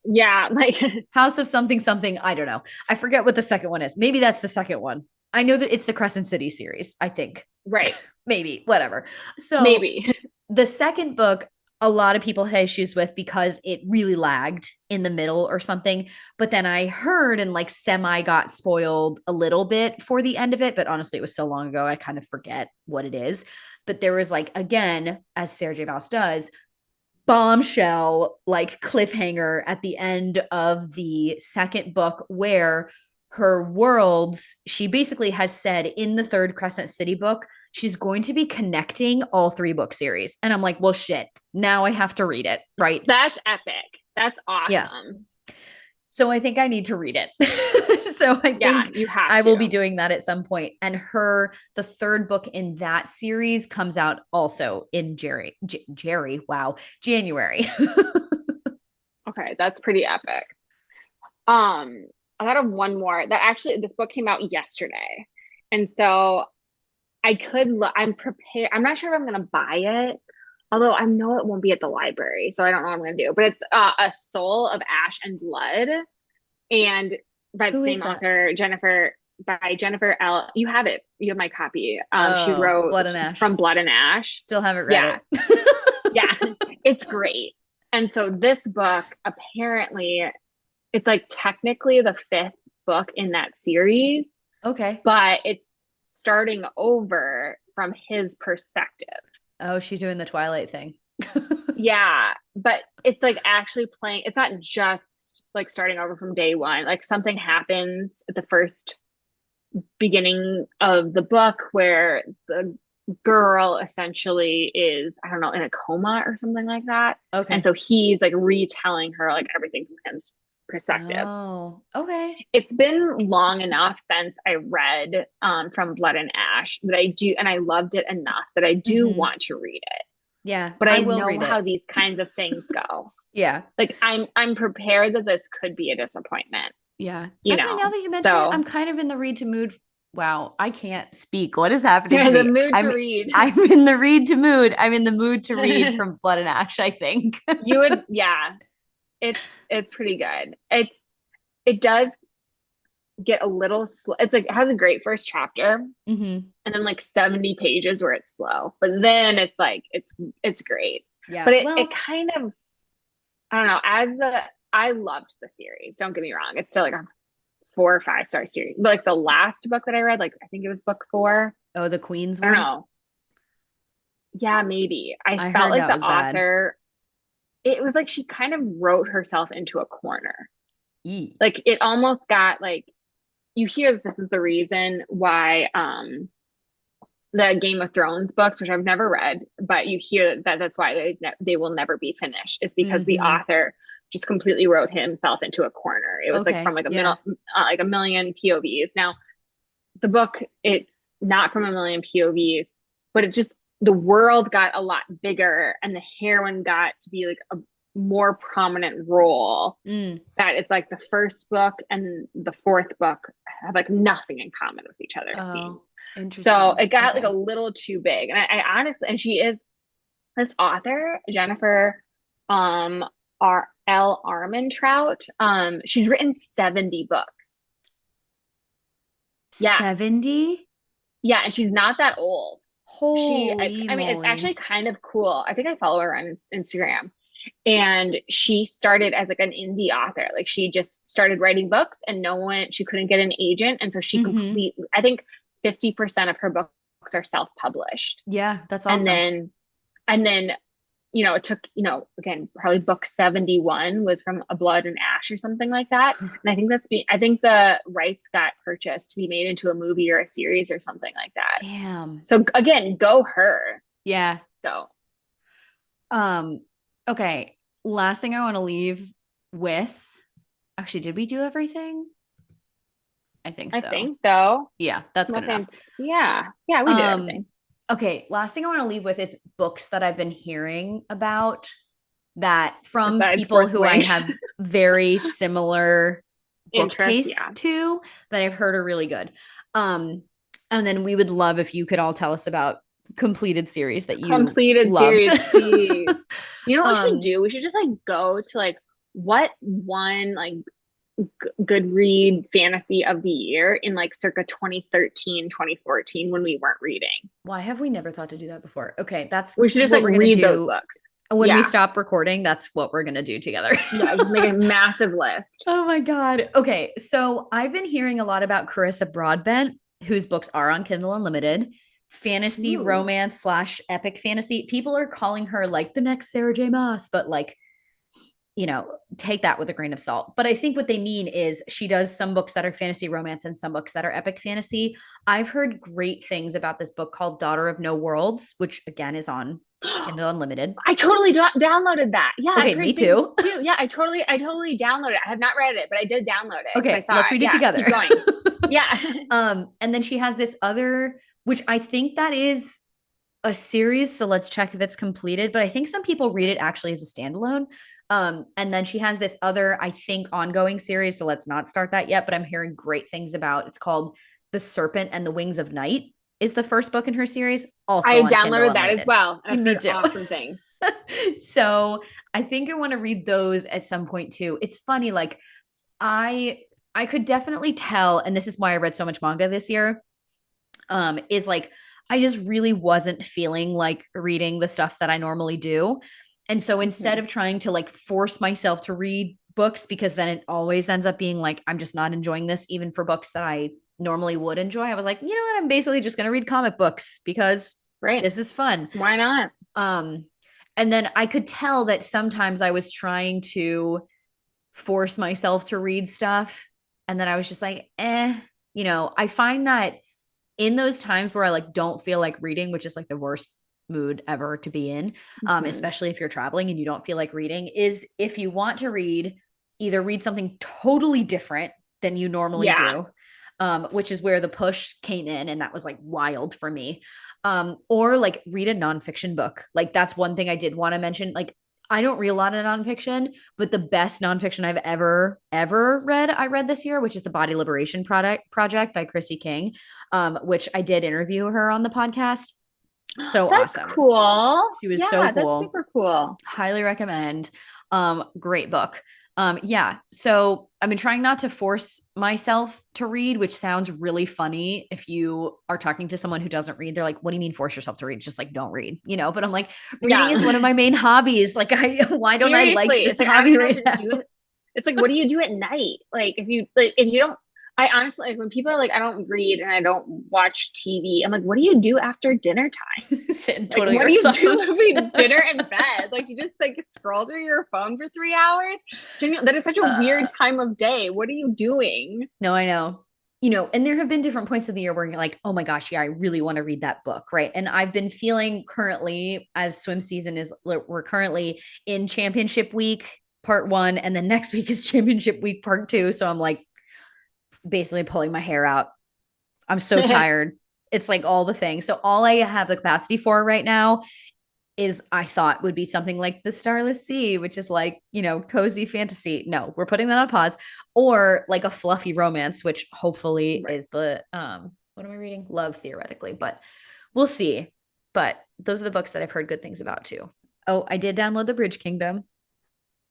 Yeah. Like, House of something something. I don't know. I forget what the second one is. Maybe that's the second one. I know that it's the Crescent City series, I think. right. Maybe, whatever. So Maybe. the second book, a lot of people had issues with because it really lagged in the middle or something. But then I heard and like semi got spoiled a little bit for the end of it. But honestly, it was so long ago, I kind of forget what it is. But there was like, again, as Sarah J. Maas does, bombshell like cliffhanger at the end of the second book, where her worlds, she basically has said in the third Crescent City book, she's going to be connecting all three book series. And I'm like, well, shit, now I have to read it. Right. That's epic. That's Yeah. awesome. So I think I need to read it. So I think You have I to. will be doing that at some point. And the third book in that series comes out also in January. Okay, that's pretty epic. I thought of one more that actually this book came out yesterday. And so I'm prepared. I'm not sure if I'm gonna buy it, although I know it won't be at the library, so I don't know what I'm gonna do. But it's A Soul of Ash and Blood, and by the Who is same that? author, Jennifer L. You have it. You have my copy. She Oh, wrote Blood and Ash. From Blood and Ash. Still haven't read Yeah, it. yeah, it's great. And so this book, apparently, it's like technically the fifth book in that series, Okay. but it's starting over from his perspective. Oh, she's doing the Twilight thing. Yeah, but it's like actually playing, it's not just like starting over from day one. Like something happens at the first beginning of the book where the girl essentially is, I don't know, in a coma or something like that. And Okay. so he's like retelling her like everything from his perspective. Oh, okay. It's been long enough since I read From Blood and Ash that I do, and I loved it enough that I do Mm-hmm. want to read it. Yeah. but I will know read how it. these kinds of things go. Yeah. Like I'm prepared that this could be a disappointment. Yeah. You Actually, know, now that you mention it, so I'm kind of in the read to mood. Wow, I can't speak. What is happening you're to in the me? mood to read. I'm in the read to mood. I'm in the mood to read from Blood and Ash, I think. You would, yeah. It's pretty good. It does get a little slow. It's like it has a great first chapter, Mm-hmm. and then like 70 pages where it's slow, but then it's like it's great. Yeah. But it Well, kind of, I don't know, I loved the series, don't get me wrong, it's still like a 4 or 5 star series, but like the last book that I read, like I think it was book 4. oh, the Queen's I don't one. know, yeah, maybe I I felt heard like that the was bad. author, it was like she kind of wrote herself into a corner. Eee. Like it almost got like, you hear that this is the reason why the Game of Thrones books, which I've never read, but you hear that that's why they will never be finished. It's because the Mm-hmm. author just completely wrote himself into a corner. It was like from Okay. like a Yeah. middle, like a million POVs. Now the book, it's not from a million POVs, but it just, the world got a lot bigger and the heroine got to be like a more prominent role. Mm. That it's like the first book and the fourth book have like nothing in common with each other, it Oh, seems. So interesting. it got like Okay. a little too big. And I honestly, and she is this author, Jennifer L. Armentrout. She's written 70 books. Yeah. 70? Yeah. And she's not that old. Holy I mean, it's moly. actually kind of cool. I think I follow her on Instagram. And she started as like an indie author. Like she just started writing books and she couldn't get an agent. And so she Mm-hmm. I think 50% of her books are self-published. Yeah, that's And awesome. then, it took, again, probably book 71 was from A Blood and Ash or something like that. And I think the rights got purchased to be made into a movie or a series or something like that. Damn. So again, go her. Yeah. So Um, okay. Last thing I want to leave with. Actually, did we do everything? I think I so. think so. Yeah, that's good enough. Yeah, we did everything. Okay, last thing I want to leave with is books that I've been hearing about that from Besides people Fourth who Wing. I have very similar book Interest, tastes yeah. to that I've heard are really good. And then we would love if you could all tell us about completed series that you loved. Series, please. You know what we should do? We should just like go to like what one like good read fantasy of the year in like circa 2013, 2014 when we weren't reading. Why have we never thought to do that before? Okay, we should just like read those books. When we stop recording, that's what we're going to do together. Yeah, just make a massive list. Oh my God. Okay, so I've been hearing a lot about Carissa Broadbent, whose books are on Kindle Unlimited. Fantasy, romance / epic fantasy. People are calling her like the next Sarah J. Maas, but like, take that with a grain of salt. But I think what they mean is she does some books that are fantasy romance and some books that are epic fantasy. I've heard great things about this book called Daughter of No Worlds, which again is on Kindle Unlimited. I totally downloaded that. Yeah, okay, me too. Yeah, I totally downloaded it. I have not read it, but I did download it. Okay, let's read it together. Keep going. Yeah. And then she has this other, which I think that is a series. So let's check if it's completed. But I think some people read it actually as a standalone. And then she has this other, I think, ongoing series. So let's not start that yet. But I'm hearing great things about. It's called The Serpent and the Wings of Night. Is the first book in her series. Also, I downloaded that as well. And me too. Awesome thing. So I think I want to read those at some point too. It's funny, like I could definitely tell, and this is why I read so much manga this year. Is like I just really wasn't feeling like reading the stuff that I normally do. And so instead of trying to like force myself to read books, because then it always ends up being like, I'm just not enjoying this, even for books that I normally would enjoy. I was like, you know what? I'm basically just going to read comic books because this is fun. Why not? And then I could tell that sometimes I was trying to force myself to read stuff. And then I was just like, I find that in those times where I like don't feel like reading, which is like the worst mood ever to be in, especially if you're traveling and you don't feel like reading, is if you want to read, either read something totally different than you normally do, which is where The Push came in, and that was like wild for me. Or like read a nonfiction book. Like that's one thing I did want to mention. Like I don't read a lot of nonfiction, but the best nonfiction I've ever read, I read this year, which is the Body Liberation Project by Chrissy King, which I did interview her on the podcast. So that's awesome. Cool. She was so cool. That's super cool. Highly recommend. Great book. Yeah. So I've been trying not to force myself to read, which sounds really funny. If you are talking to someone who doesn't read, they're like, what do you mean force yourself to read? Just like, don't read, you know, but I'm like, reading is one of my main hobbies. Like why don't I like this hobby right now? It's like, what do you do at night? Like if you don't, I honestly, like when people are like, I don't read and I don't watch TV, I'm like, what do you do after dinner time? Like, what do you do between dinner and bed? Like, you just like scroll through your phone for 3 hours? That is such a weird time of day. What are you doing? No, I know. You know, and there have been different points of the year where you're like, oh my gosh, yeah, I really want to read that book. Right. And I've been feeling currently as swim season is, we're currently in championship week, part 1. And then next week is championship week, part 2. So I'm like, basically pulling my hair out. I'm so tired. It's like all the things. So all I have the capacity for right now is I thought would be something like The Starless Sea, which is like, you know, cozy fantasy. No, we're putting that on pause. Or like a fluffy romance, which hopefully is the what am I reading? Love, theoretically, but we'll see. But those are the books that I've heard good things about too. Oh, I did download The Bridge Kingdom.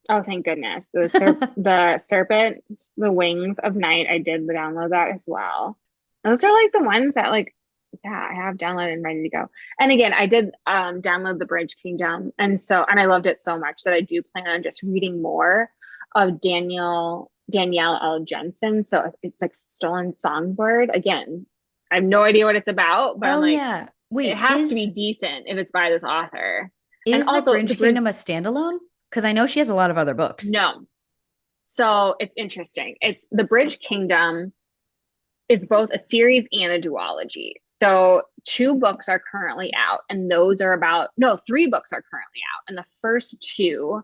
Oh, thank goodness. The Serpent, the Wings of Night. I did download that as well. Those are like the ones that like, yeah, I have downloaded and ready to go. And again, I did download The Bridge Kingdom. And I loved it so much that I do plan on just reading more of Danielle L. Jensen. So it's like Stolen Songbird. Again, I have no idea what it's about, but I'm like, yeah. Wait, it has to be decent if it's by this author. Is and also, The Bridge Kingdom a standalone? Because I know she has a lot of other books. No. So it's interesting. It's The Bridge Kingdom is both a series and a duology. So 2 books are currently out, and those are 3 books are currently out. And the first 2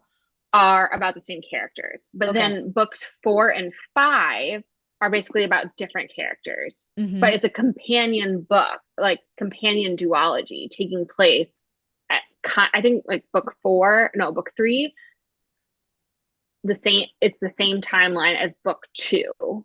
are about the same characters. But then books 4 and 5 are basically about different characters. Mm-hmm. But it's a companion book, like companion duology taking place I think like book 3, it's the same timeline as book 2.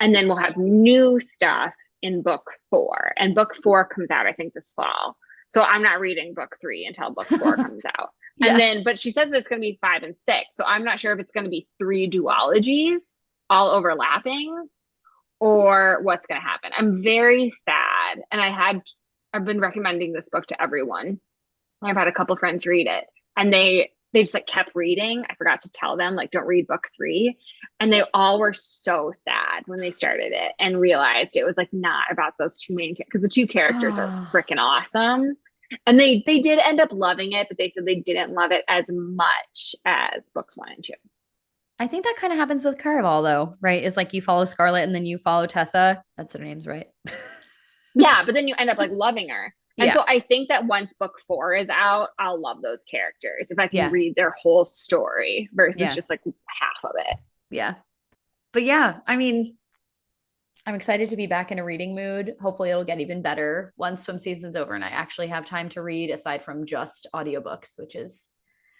And then we'll have new stuff in book 4. And book 4 comes out, I think, this fall. So I'm not reading book 3 until book 4 comes out. Yeah. And then, but she says it's going to be 5 and 6. So I'm not sure if it's going to be 3 duologies all overlapping or what's going to happen. I'm very sad. And I've been recommending this book to everyone. I've had a couple of friends read it, and they just like kept reading. I forgot to tell them, like, don't read book 3. And they all were so sad when they started it and realized it was like not about those 2 main characters, because the 2 characters are freaking awesome. And they did end up loving it, but they said they didn't love it as much as books 1 and 2. I think that kind of happens with Caraval though, right? It's like you follow Scarlet and then you follow Tessa. That's their names, right? Yeah, but then you end up like loving her. And so I think that once book 4 is out, I'll love those characters if I can read their whole story versus just like half of it. Yeah. But yeah, I mean, I'm excited to be back in a reading mood. Hopefully it'll get even better once swim season's over and I actually have time to read aside from just audiobooks, which is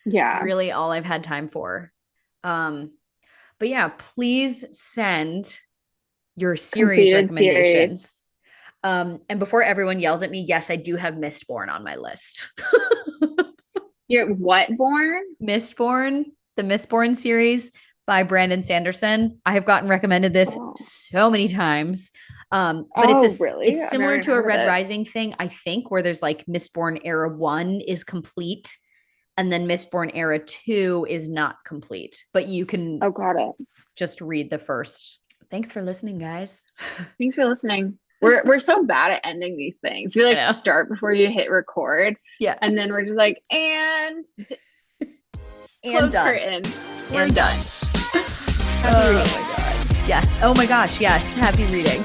really all I've had time for. But yeah, please send your series recommendations. Series. And before everyone yells at me, yes, I do have Mistborn on my list. You're what born? Mistborn, the Mistborn series by Brandon Sanderson. I have gotten recommended this so many times. But it's similar to a Red Rising thing, I think, where there's like Mistborn Era 1 is complete. And then Mistborn Era 2 is not complete, but you can just read the first. Thanks for listening, guys. Thanks for listening. We're so bad at ending these things. We like start before you hit record. Yeah. And then we're just like, and close curtain. We're done. Oh my God. Yes. Oh my gosh. Yes. Happy reading.